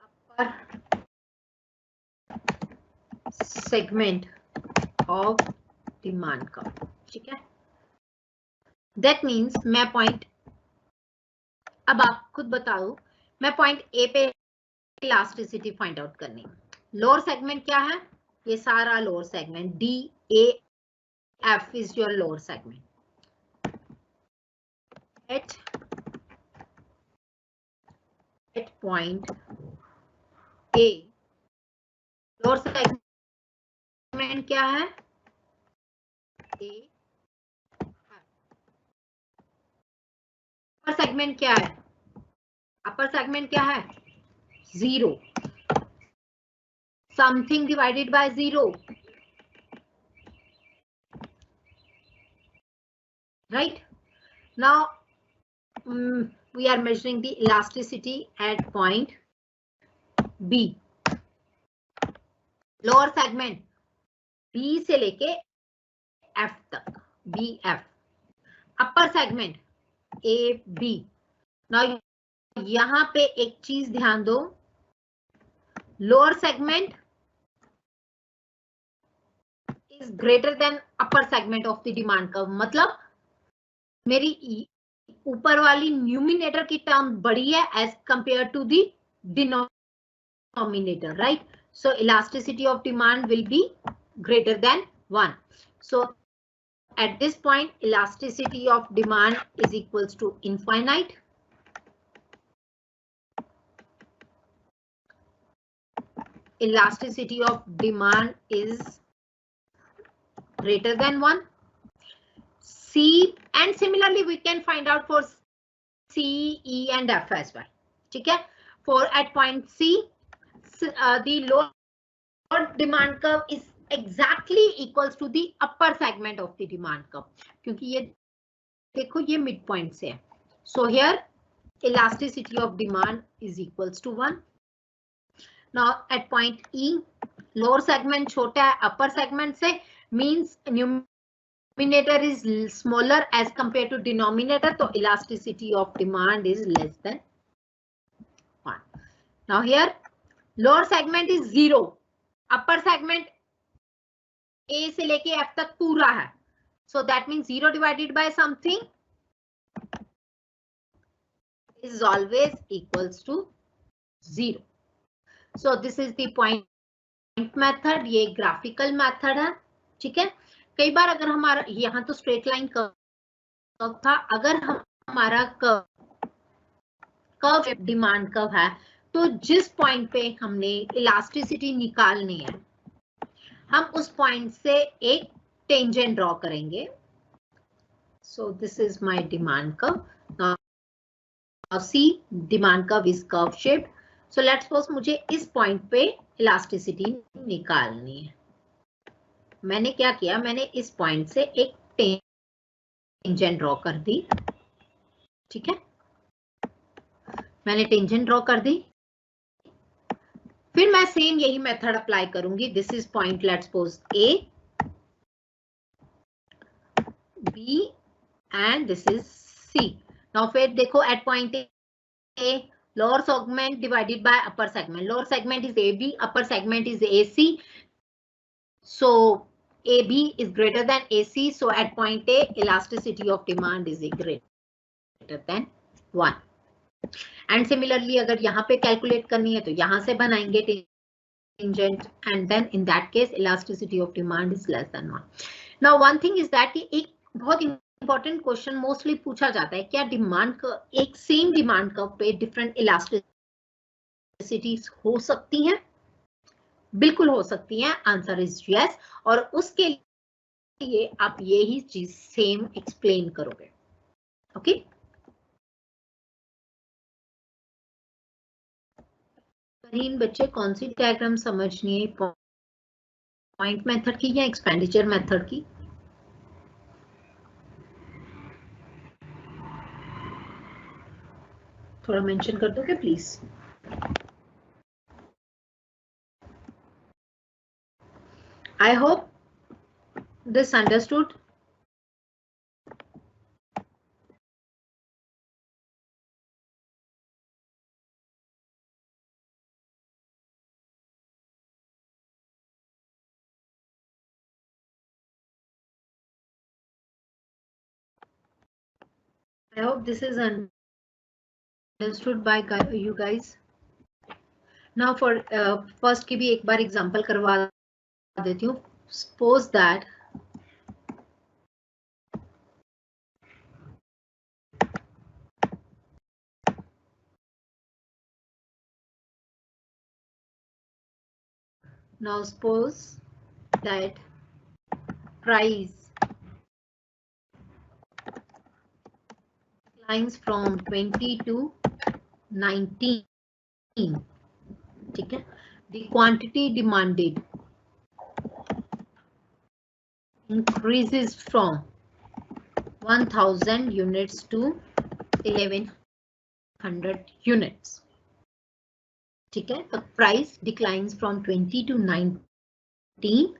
upper segment of demand curve, ठीक है। That means मैं point, अब आप खुद बताओ, मैं पॉइंट ए पे इलास्टिसिटी फाइंड आउट करनी है। लोअर सेगमेंट क्या है, ये सारा lower segment, D A F is your lower segment. At point A, lower segment क्या है, ए, अपर सेगमेंट क्या है, अपर सेगमेंट क्या है, zero, something divided by zero, right? Now we are measuring the elasticity at point B. Lower segment B से लेके F तक, BF. Upper segment AB. Now यहाँ पे एक चीज ध्यान दो, lower segment is greater than upper segment of the demand curve. मतलब मेरी ऊपर वाली न्यूमिनेटर की टर्म बड़ी है as compare to the denominator, right? So elasticity of demand will be greater than 1. So at this point, elasticity of demand is equals to infinite. Elasticity of demand is greater than 1. C, and similarly we can find out for C, E and F as well. ठीक है? For at point C, the lower demand curve is exactly equals to the upper segment of the demand curve. क्योंकि ये देखो ये mid point से है, so here elasticity of demand is equals to 1. Now at point E, lower segment छोटा है upper segment से, means numerator is smaller as compared to denominator, तो elasticity of demand is less than 1. Now here lower segment is 0, upper segment A से लेके F तक पूरा है, so that means 0 divided by something is always equals to 0. So this is the point method. ये graphical method है, ठीक है. कई बार अगर हमारा यहाँ तो straight line कर्व था, अगर हमारा कर्व डिमांड कर्व है, तो जिस पॉइंट पे हमने इलास्टिसिटी निकालनी है, हम उस पॉइंट से एक टेंजेंट ड्रॉ करेंगे. So this is my demand curve. Now see, demand curve is curve shaped. So let's suppose मुझे इस पॉइंट पे इलास्टिसिटी निकालनी है. मैंने क्या किया, मैंने इस पॉइंट से एक टेंजेंट ड्रॉ कर दी, ठीक है. मैंने टेंजेंट ड्रॉ कर दी, फिर मैं सेम यही मेथड अप्लाई करूंगी. This is point, let's suppose A, B and this is C. Now फिर देखो at point A, lower segment divided by upper segment. Lower segment is AB, upper segment is AC. So AB is greater than AC. So at point A, elasticity of demand is greater than 1. And similarly, अगर यहाँ पे calculate करनी है तो यहाँ से बनाएंगे tangent, and then in that case elasticity of demand is less than 1. Now one thing is that कि एक बहुत इंपॉर्टेंट क्वेश्चन मोस्टली पूछा जाता है, क्या डिमांड एक सेम डिमांड कर्व पे डिफरेंट इलास्टिसिटीज हो सकती हैं? बिल्कुल हो सकती हैं. Answer is yes. और उसके लिए आप यही चीज सेम एक्सप्लेन करोगे. ओके, करीन बच्चे कौन सी डायग्राम समझनी है, पॉइंट मेथड की या एक्सपेंडिचर मेथड की? थोड़ा मेंशन कर दोगे please. I hope this understood. I hope this is understood by you guys. Now for first की भी एक बार एग्जांपल करवा देती हूँ. Suppose that now suppose that price declines from 20 to 19. ठीक है. The quantity demanded increases from 1000 units to 1100 units. ठीक है. The price declines from 20 to 19.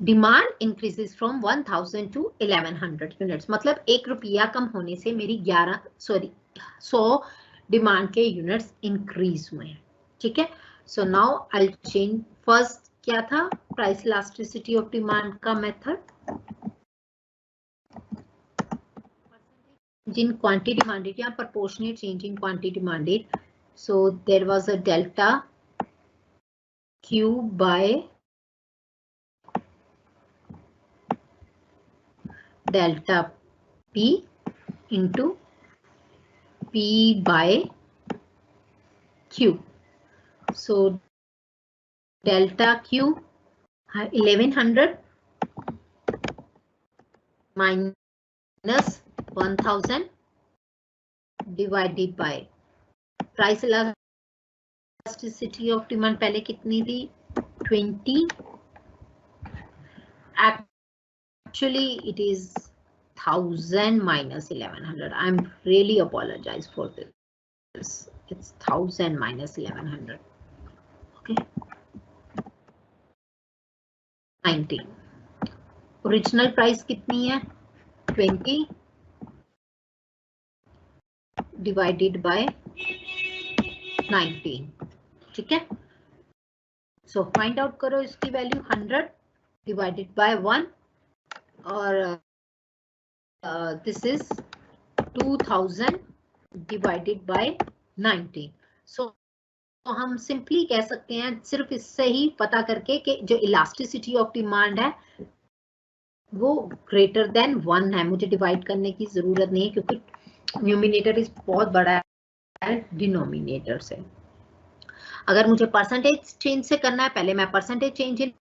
Demand increases from 1000 to 1100 units. मतलब 1 रुपया कम होने से मेरी 100 डिमांड के यूनिट्स इंक्रीज हुए हैं. ठीक है. So now I change. First क्या था, प्राइस इलास्टिसिटी ऑफ डिमांड का मेथड. जिन क्वांटिटी डिमांडेड या proportionate change in quantity demanded. So there was a delta Q by delta P into P by Q. So delta Q 1100 minus 1000 divided by price elasticity of demand पहले कितनी थी, 20. Actually it is 1000 minus 1100. I'm really apologize for this. It's 1000 minus 1100. Okay. 19. Original price कितनी है? 20 divided by 19. ठीक है. So find out करो इसकी value 100 divided by 1 और this is 2000 divided by 19. So हम सिंपली कह सकते हैं सिर्फ इससे ही पता करके कि जो इलास्टिसिटी ऑफ डिमांड है वो ग्रेटर देन 1 है. मुझे डिवाइड करने की जरूरत नहीं है क्योंकि न्यूमिनेटर इस बहुत बड़ा है डिनोमिनेटर से. अगर मुझे परसेंटेज चेंज से करना है, पहले मैं परसेंटेज चेंज इन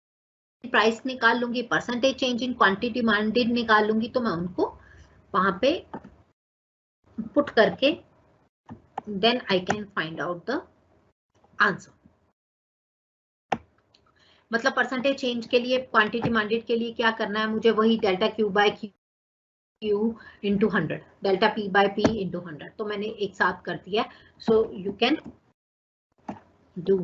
प्राइस निकाल लूंगी, percentage change in quantity demanded निकाल लूंगी, तो मैं उनको वहां पे पुट करके then I can find out the answer. मतलब परसेंटेज चेंज के लिए क्वांटिटी डिमांडेड के लिए क्या करना है मुझे? वही delta Q by Q into 100, delta P by P into 100. तो मैंने एक साथ कर दिया. So you can do.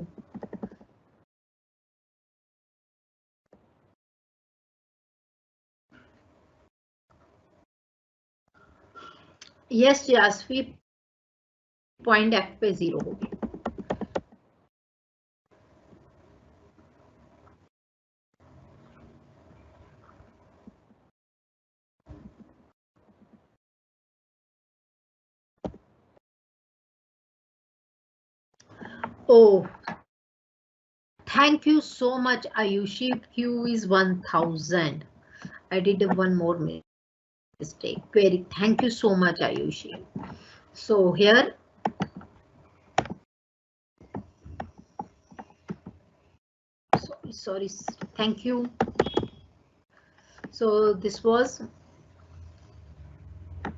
Yes Yashvi, point F पे 0 होगी. Oh, thank you so much, Ayushi. Q is 1000. I did one more mistake. Query. Thank you so much, Ayushi. So here, sorry. Thank you. So this was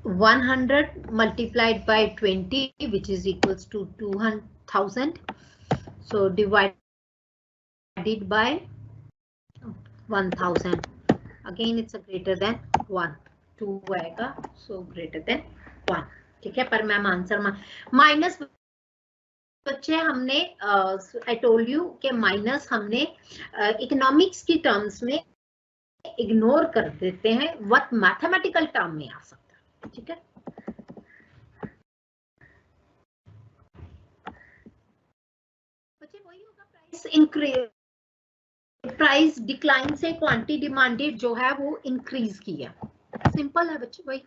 100 multiplied by 20, which is equals to 200,000. So divided by 1000. Again, it's a greater than 1. 2 आएगा, so greater than 1. ठीक है, पर ma'am answer minus बच्चे हमने I told you कि minus हमने economics की terms में इग्नोर कर देते हैं, व्हाट मैथमेटिकल टर्म में आ सकता है. ठीक है, बच्चे वही होगा. प्राइस इंक्रीज, प्राइस डिक्लाइन से क्वांटिटी डिमांडेड जो है वो इंक्रीज की है. सिंपल है बच्चे, वही.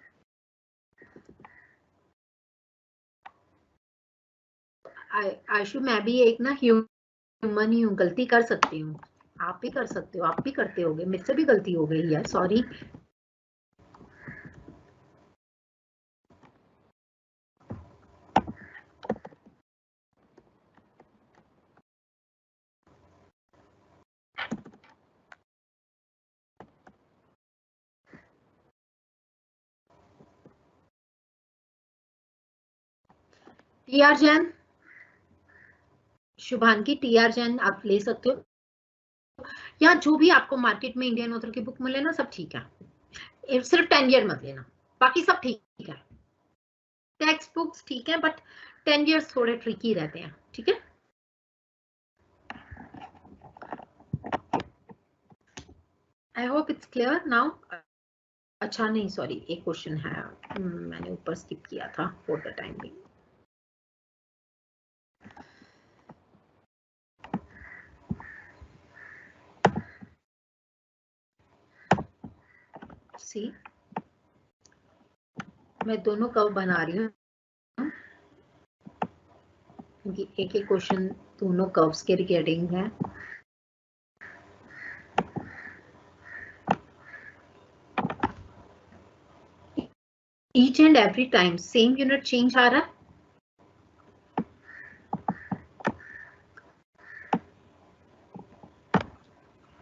आशु, मैं भी एक ना ह्यूमन ही हूँ, गलती कर सकती हूँ. आप भी कर सकते हो, आप भी करते होगे, मेरे से भी गलती हो गई यार, sorry. TR Jain, Shubhangi, TR Jain आप ले सकते हो, या जो भी आपको मार्केट में इंडियन ऑथर की बुक मिले ना, सब ठीक है. सिर्फ 10 ईयर मत लेना, बाकी सब ठीक है. टेक्स्ट बुक्स ठीक है, बट 10 ईयर्स थोड़े ट्रिकी रहते हैं. ठीक है, I hope it's clear now. अच्छा नहीं, सॉरी, एक क्वेश्चन है, मैंने ऊपर स्किप किया था फॉर द टाइम बिंग. सी, मैं दोनों कर्व बना रही हूँ क्योंकि एक एक क्वेश्चन दोनों कर्व्स के रिगार्डिंग है. Each and every time same unit change आ रहा है.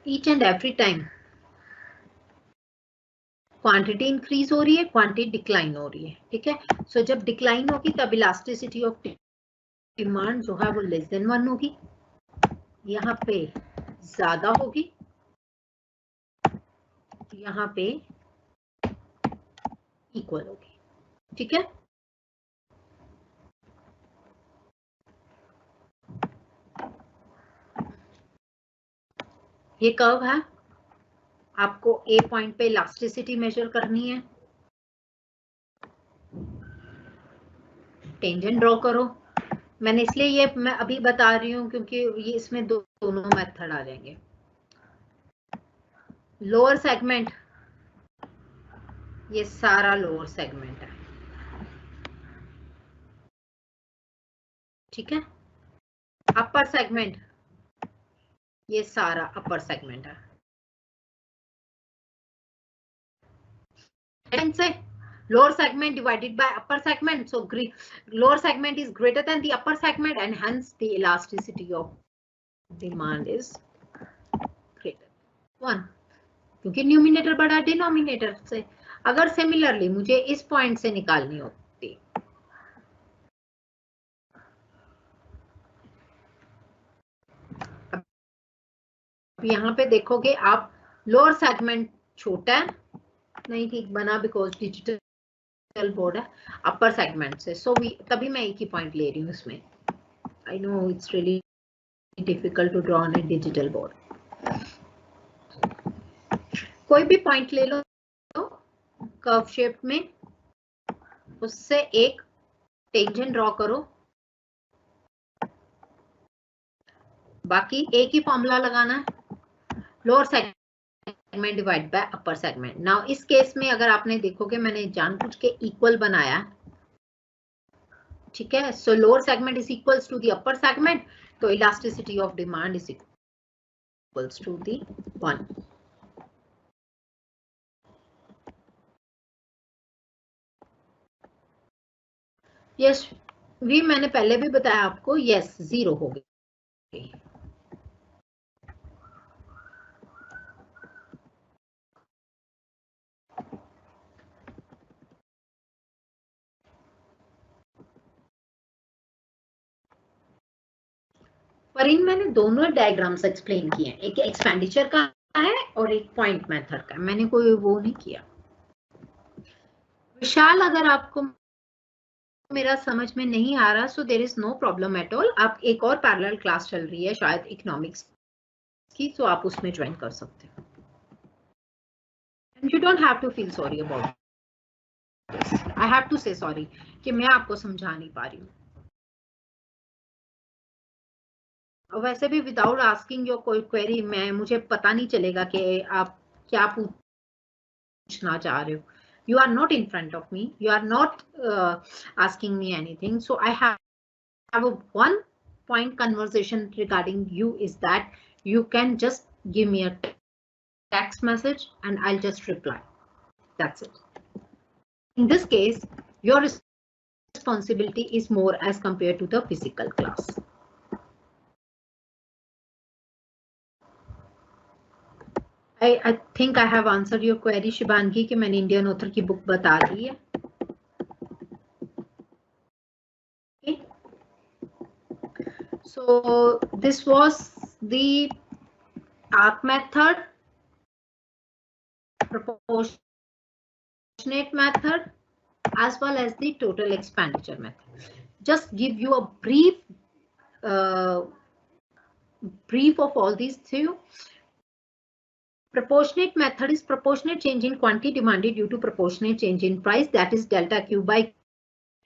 Each and every time quantity increase हो रही है, क्वांटिटी डिक्लाइन हो रही है. ठीक है, सो जब डिक्लाइन होगी तब इलास्टिसिटी ऑफ डिमांड जो है वो लेस देन 1 होगी, यहाँ पे ज्यादा होगी, यहाँ पे इक्वल होगी। ठीक है, ये कर्व है, आपको ए पॉइंट पे इलास्टिसिटी मेजर करनी है, टेंजेंट ड्रॉ करो। मैंने इसलिए ये मैं अभी बता रही हूँ क्योंकि ये इसमें दोनों मेथड आ जाएंगे। लोअर सेगमेंट, ये सारा लोअर सेगमेंट है, ठीक है। अपर सेगमेंट, ये सारा अपर सेगमेंट है। से lower segment divided by upper segment, so lower segment is greater than the upper segment and hence the elasticity of demand is greater 1, क्योंकि न्यूमिनेटर बड़ा डिनोमिनेटर से। अगर सिमिलरली मुझे इस पॉइंट से निकालनी होती, यहाँ पे देखोगे आप लोअर सेगमेंट छोटा है, नहीं ठीक बना बिकॉज डिजिटल बोर्ड है, अपर सेगमेंट से, सो तभी मैं एक ही पॉइंट ले रही हूँ इसमें। I know it's really difficult to draw on a digital board. कोई भी पॉइंट ले लो कर्व शेप में, उससे एक टेंजेंट ड्रॉ करो, बाकी एक ही फॉर्मूला लगाना है, lower segment divide by upper segment. Now इस केस में अगर आपने देखोगे मैंने जानबूझ के इक्वल बनाया, ठीक है। So lower segment is equals to the upper segment, तो elasticity of demand is equals to the 1। Yes भी मैंने पहले भी बताया आपको, यस 0 हो गई। पर इन मैंने दोनों डायग्राम्स एक्सप्लेन किए हैं, एक एक्सपेंडिचर का है और एक पॉइंट मेथड का, मैंने कोई वो नहीं किया। विशाल अगर आपको मेरा समझ में नहीं आ रहा, so there is no problem at all, आप एक और पैरेलल क्लास चल रही है शायद इकोनॉमिक्स की, तो आप उसमें ज्वाइन कर सकते हो। And you don't have to feel sorry about this, I have to say sorry कि मैं आपको समझा नहीं पा रही हूँ। वैसे भी विदाउट आस्किंग योर कोई क्वेरी मुझे पता नहीं चलेगा कि आप क्या पूछना चाह रहे हो। You are not in front of me, you are not asking me anything, so I have a one point conversation regarding you, is that you can just give me a text message and I'll just reply, that's it. In this case your responsibility is more as compared to the physical class. I think I have answered your query शिबांगी कि मैंने Indian author की book बता दी है। Okay. So this was the ARC method, proportionate method, as well as the total expenditure method. Just give you a brief of all these two. Proportionate method is proportionate change in quantity demanded due to proportionate change in price, that is delta Q by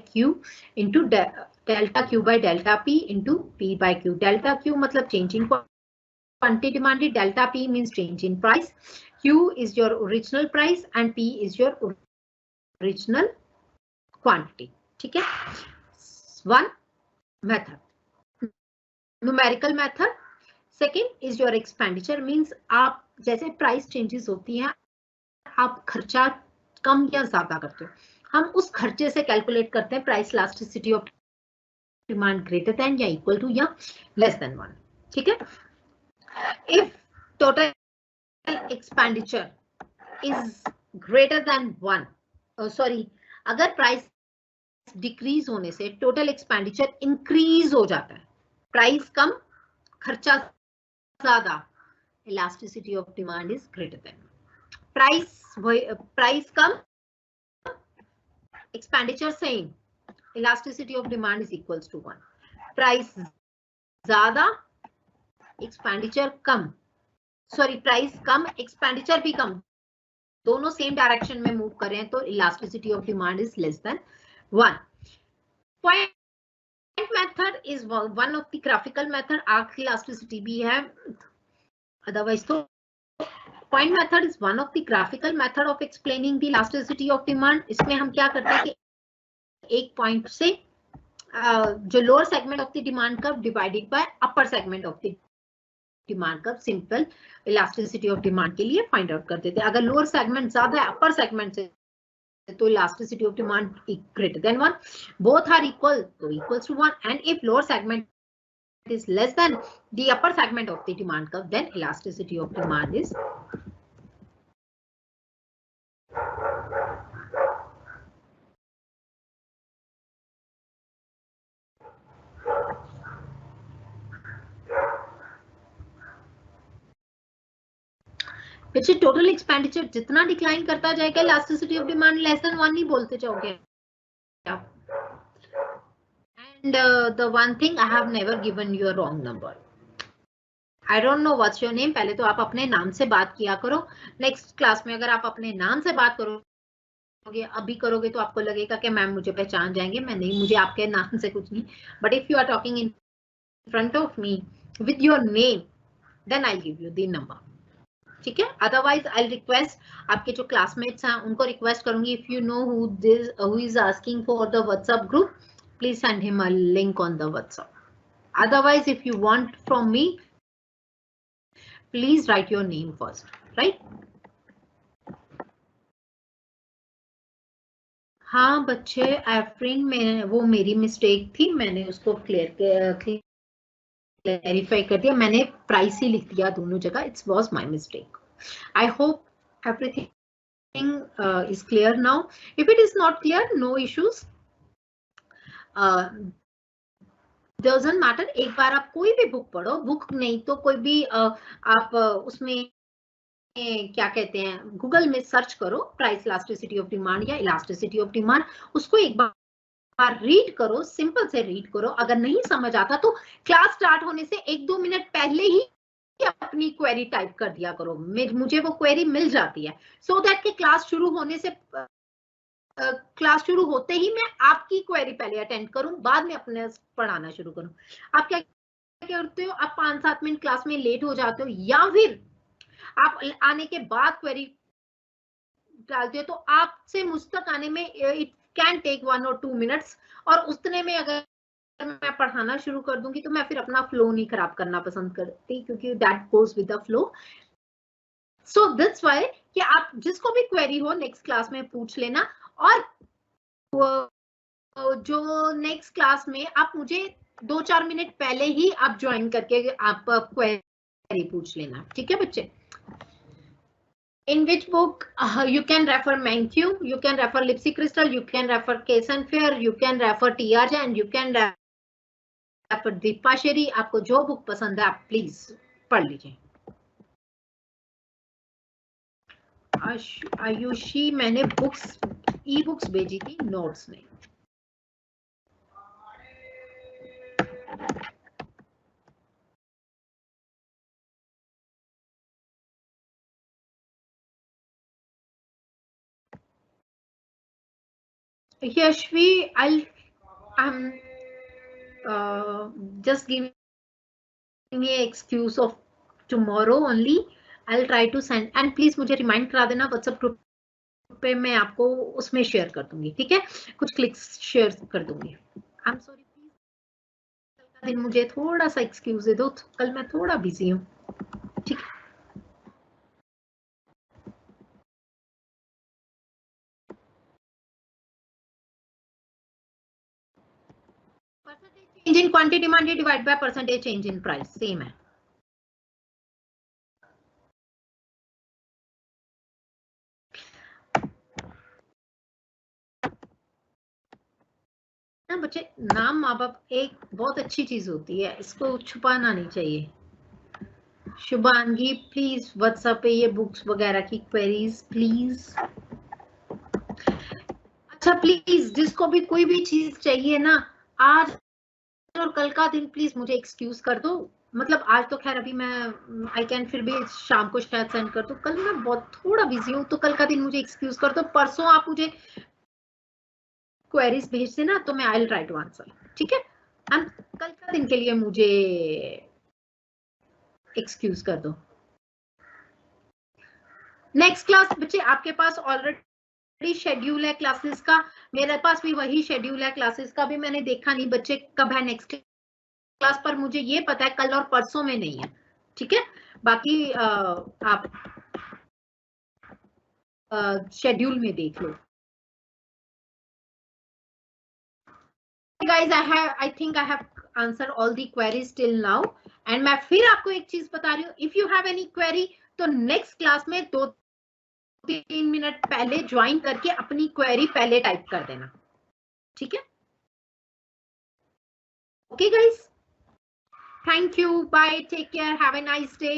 Q into delta Q by delta P into P by Q. Delta Q मतलब change in quantity demanded, delta P means change in price, Q is your original price and P is your original quantity. ठीक है, one method. Numerical method. Second is your expenditure, means आप जैसे price changes होती हैं आप खर्चा कम या ज्यादा करते हो, हम उस खर्चे से कैलकुलेट करते हैं price elasticity of demand greater then या इक्वल टू या लेस देन 1। ठीक है, if total expenditure is greater than 1, sorry अगर प्राइस डिक्रीज होने से टोटल एक्सपेंडिचर इंक्रीज हो जाता है, प्राइस कम खर्चा ज्यादा, elasticity of demand is greater than. Price कम expenditure same, elasticity of demand is equals to 1. Price ज्यादा, एक्सपेंडिचर कम, सॉरी प्राइस कम एक्सपेंडिचर भी कम, दोनों सेम डायरेक्शन में मूव कर रहे हैं तो elasticity of demand is less than 1. Point method is one of the graphical method. Arc elasticity भी है, अदरवाइज तो point method is one of the graphical method of explaining the elasticity of demand. इसमें हम क्या करते हैं कि एक पॉइंट से जो lower segment of the demand curve divided by upper segment of the demand curve, simple elasticity of demand के लिए फाइंड आउट कर देते हैं. अगर लोअर सेगमेंट ज्यादा है अपर सेगमेंट से तो elasticity of demand greater than 1, both are equal तो equals to 1, and if lower segment is less than the upper segment of the demand curve, then elasticity of demand is बच्चे total expenditure जितना decline करता जाएगा elasticity of demand less than 1 नहीं बोलते जाओगे. And the one thing I have never given you a wrong number. I don't know what's your name. पहले तो आप अपने नाम से बात किया करो. नेक्स्ट क्लास में अगर आप अपने नाम से बात करोगे, अभी करोगे तो आपको लगेगा कि मैम मुझे पहचान जाएंगे. मैं नहीं, मुझे आपके नाम से कुछ नहीं. But if you are talking in front of me with your name, then I give you the number. ठीक है, अदरवाइज आई रिक्वेस्ट आपके जो क्लासमेट्स हैं उनको रिक्वेस्ट करूंगी, if you know who is asking for the WhatsApp group, please send him a link on the WhatsApp. Otherwise, if you want from me, please write your name first, right? हाँ बच्चे, एफ्रीन में वो मेरी mistake थी, मैंने उसको clarify कर दिया. मैंने प्राइस ही लिख दिया दोनों जगह. It's was my mistake. I hope everything is clear now. If it is not clear, no issues, doesn't matter. एक बार आप कोई भी बुक पढ़ो, बुक नहीं तो कोई भी आप उसमें क्या कहते हैं गूगल में सर्च करो प्राइस इलास्टिसिटी ऑफ डिमांड या इलास्टिसिटी ऑफ डिमांड, उसको एक बार रीड करो, सिंपल से रीड करो. अगर नहीं समझ आता तो क्लास स्टार्ट होने से 1-2 मिनट पहले ही अपनी क्वेरी टाइप कर दिया करो. मुझे वो क्वेरी मिल जाती है, सो दैट कि क्लास शुरू होने से क्लास शुरू होते ही मैं आपकी क्वेरी पहले अटेंड करूं, बाद में अपने पढ़ाना शुरू करूं. आप क्या करते हो, आप 5-7 मिनट क्लास में लेट हो जाते हो या फिर आप आने के बाद क्वेरी डालते हो, तो आपसे मुझ तक आने में it can take 1 or 2 minutes. और उतने में अगर मैं पढ़ाना शुरू कर दूंगी तो मैं फिर अपना फ्लो नहीं खराब करना पसंद करती, क्योंकि that goes with the flow. So that's why कि आप जिसको भी क्वेरी हो नेक्स्ट क्लास में पूछ लेना, और जो नेक्स्ट क्लास में आप मुझे 2-4 मिनट पहले ही आप ज्वाइन करके आप क्वेरी पूछ लेना. ठीक है बच्चे? In which book you can refer Mankiw, you can refer Lipsy Crystal, you can refer Case and Fair, you can refer TR and you can refer Dipasheri. आपको जो बुक पसंद है आप प्लीज पढ़ लीजिए. आयुषी, मैंने बुक्स ई बुक्स भेजी थी नोट्स में. Yashvi, I'm just giving an excuse of tomorrow only. I'll try to send, and please मुझे रिमाइंड करा देना व्हाट्सएप ग्रुप पे, मैं आपको उसमें शेयर कर दूंगी. ठीक है, कुछ क्लिक्स शेयर कर दूंगी. आई एम सॉरी, प्लीज कल का दिन मुझे थोड़ा सा एक्सक्यूज दे दो, कल मैं थोड़ा बिजी हूँ. ठीक है, percentage change in quantity demanded divide by percentage change in price, same है. बच्चे, नाम माँ बाप एक बहुत अच्छी चीज होती है, इसको छुपाना नहीं चाहिए. शुभांगी, प्लीज व्हाट्सएप पे ये बुक्स वगैरह की क्वेरीज प्लीज. अच्छा प्लीज जिसको भी कोई भी चीज चाहिए ना, आज और कल का दिन प्लीज मुझे एक्सक्यूज कर दो। मतलब आज तो खैर अभी मैं आई कैन फिर भी शाम को शायद सेंड कर दो, कल मैं बहुत थोड़ा बिजी हूँ, तो कल का दिन मुझे एक्सक्यूज कर दो। परसों आप मुझे क्वेरीज भेज देना तो मैं I will try to answer, ठीक है। एंड कल का दिन के लिए मुझे एक्सक्यूज कर दो। नेक्स्ट क्लास बच्चे आपके पास ऑलरेडी शेड्यूल है क्लासेस का, मेरे पास भी वही शेड्यूल है क्लासेस का, भी मैंने देखा नहीं बच्चे कब है नेक्स्ट क्लास, पर मुझे ये पता है कल और परसों में नहीं है, ठीक है। बाकी आप शेड्यूल में देख लो। Guys, I think I have answered all the queries till now, and मैं फिर आपको एक चीज बता रही हूँ, if you have any query तो नेक्स्ट क्लास में 2-3 मिनट पहले ज्वाइन करके अपनी क्वेरी पहले टाइप कर देना, ठीक है। Okay guys, thank you, bye, take care, have a nice day.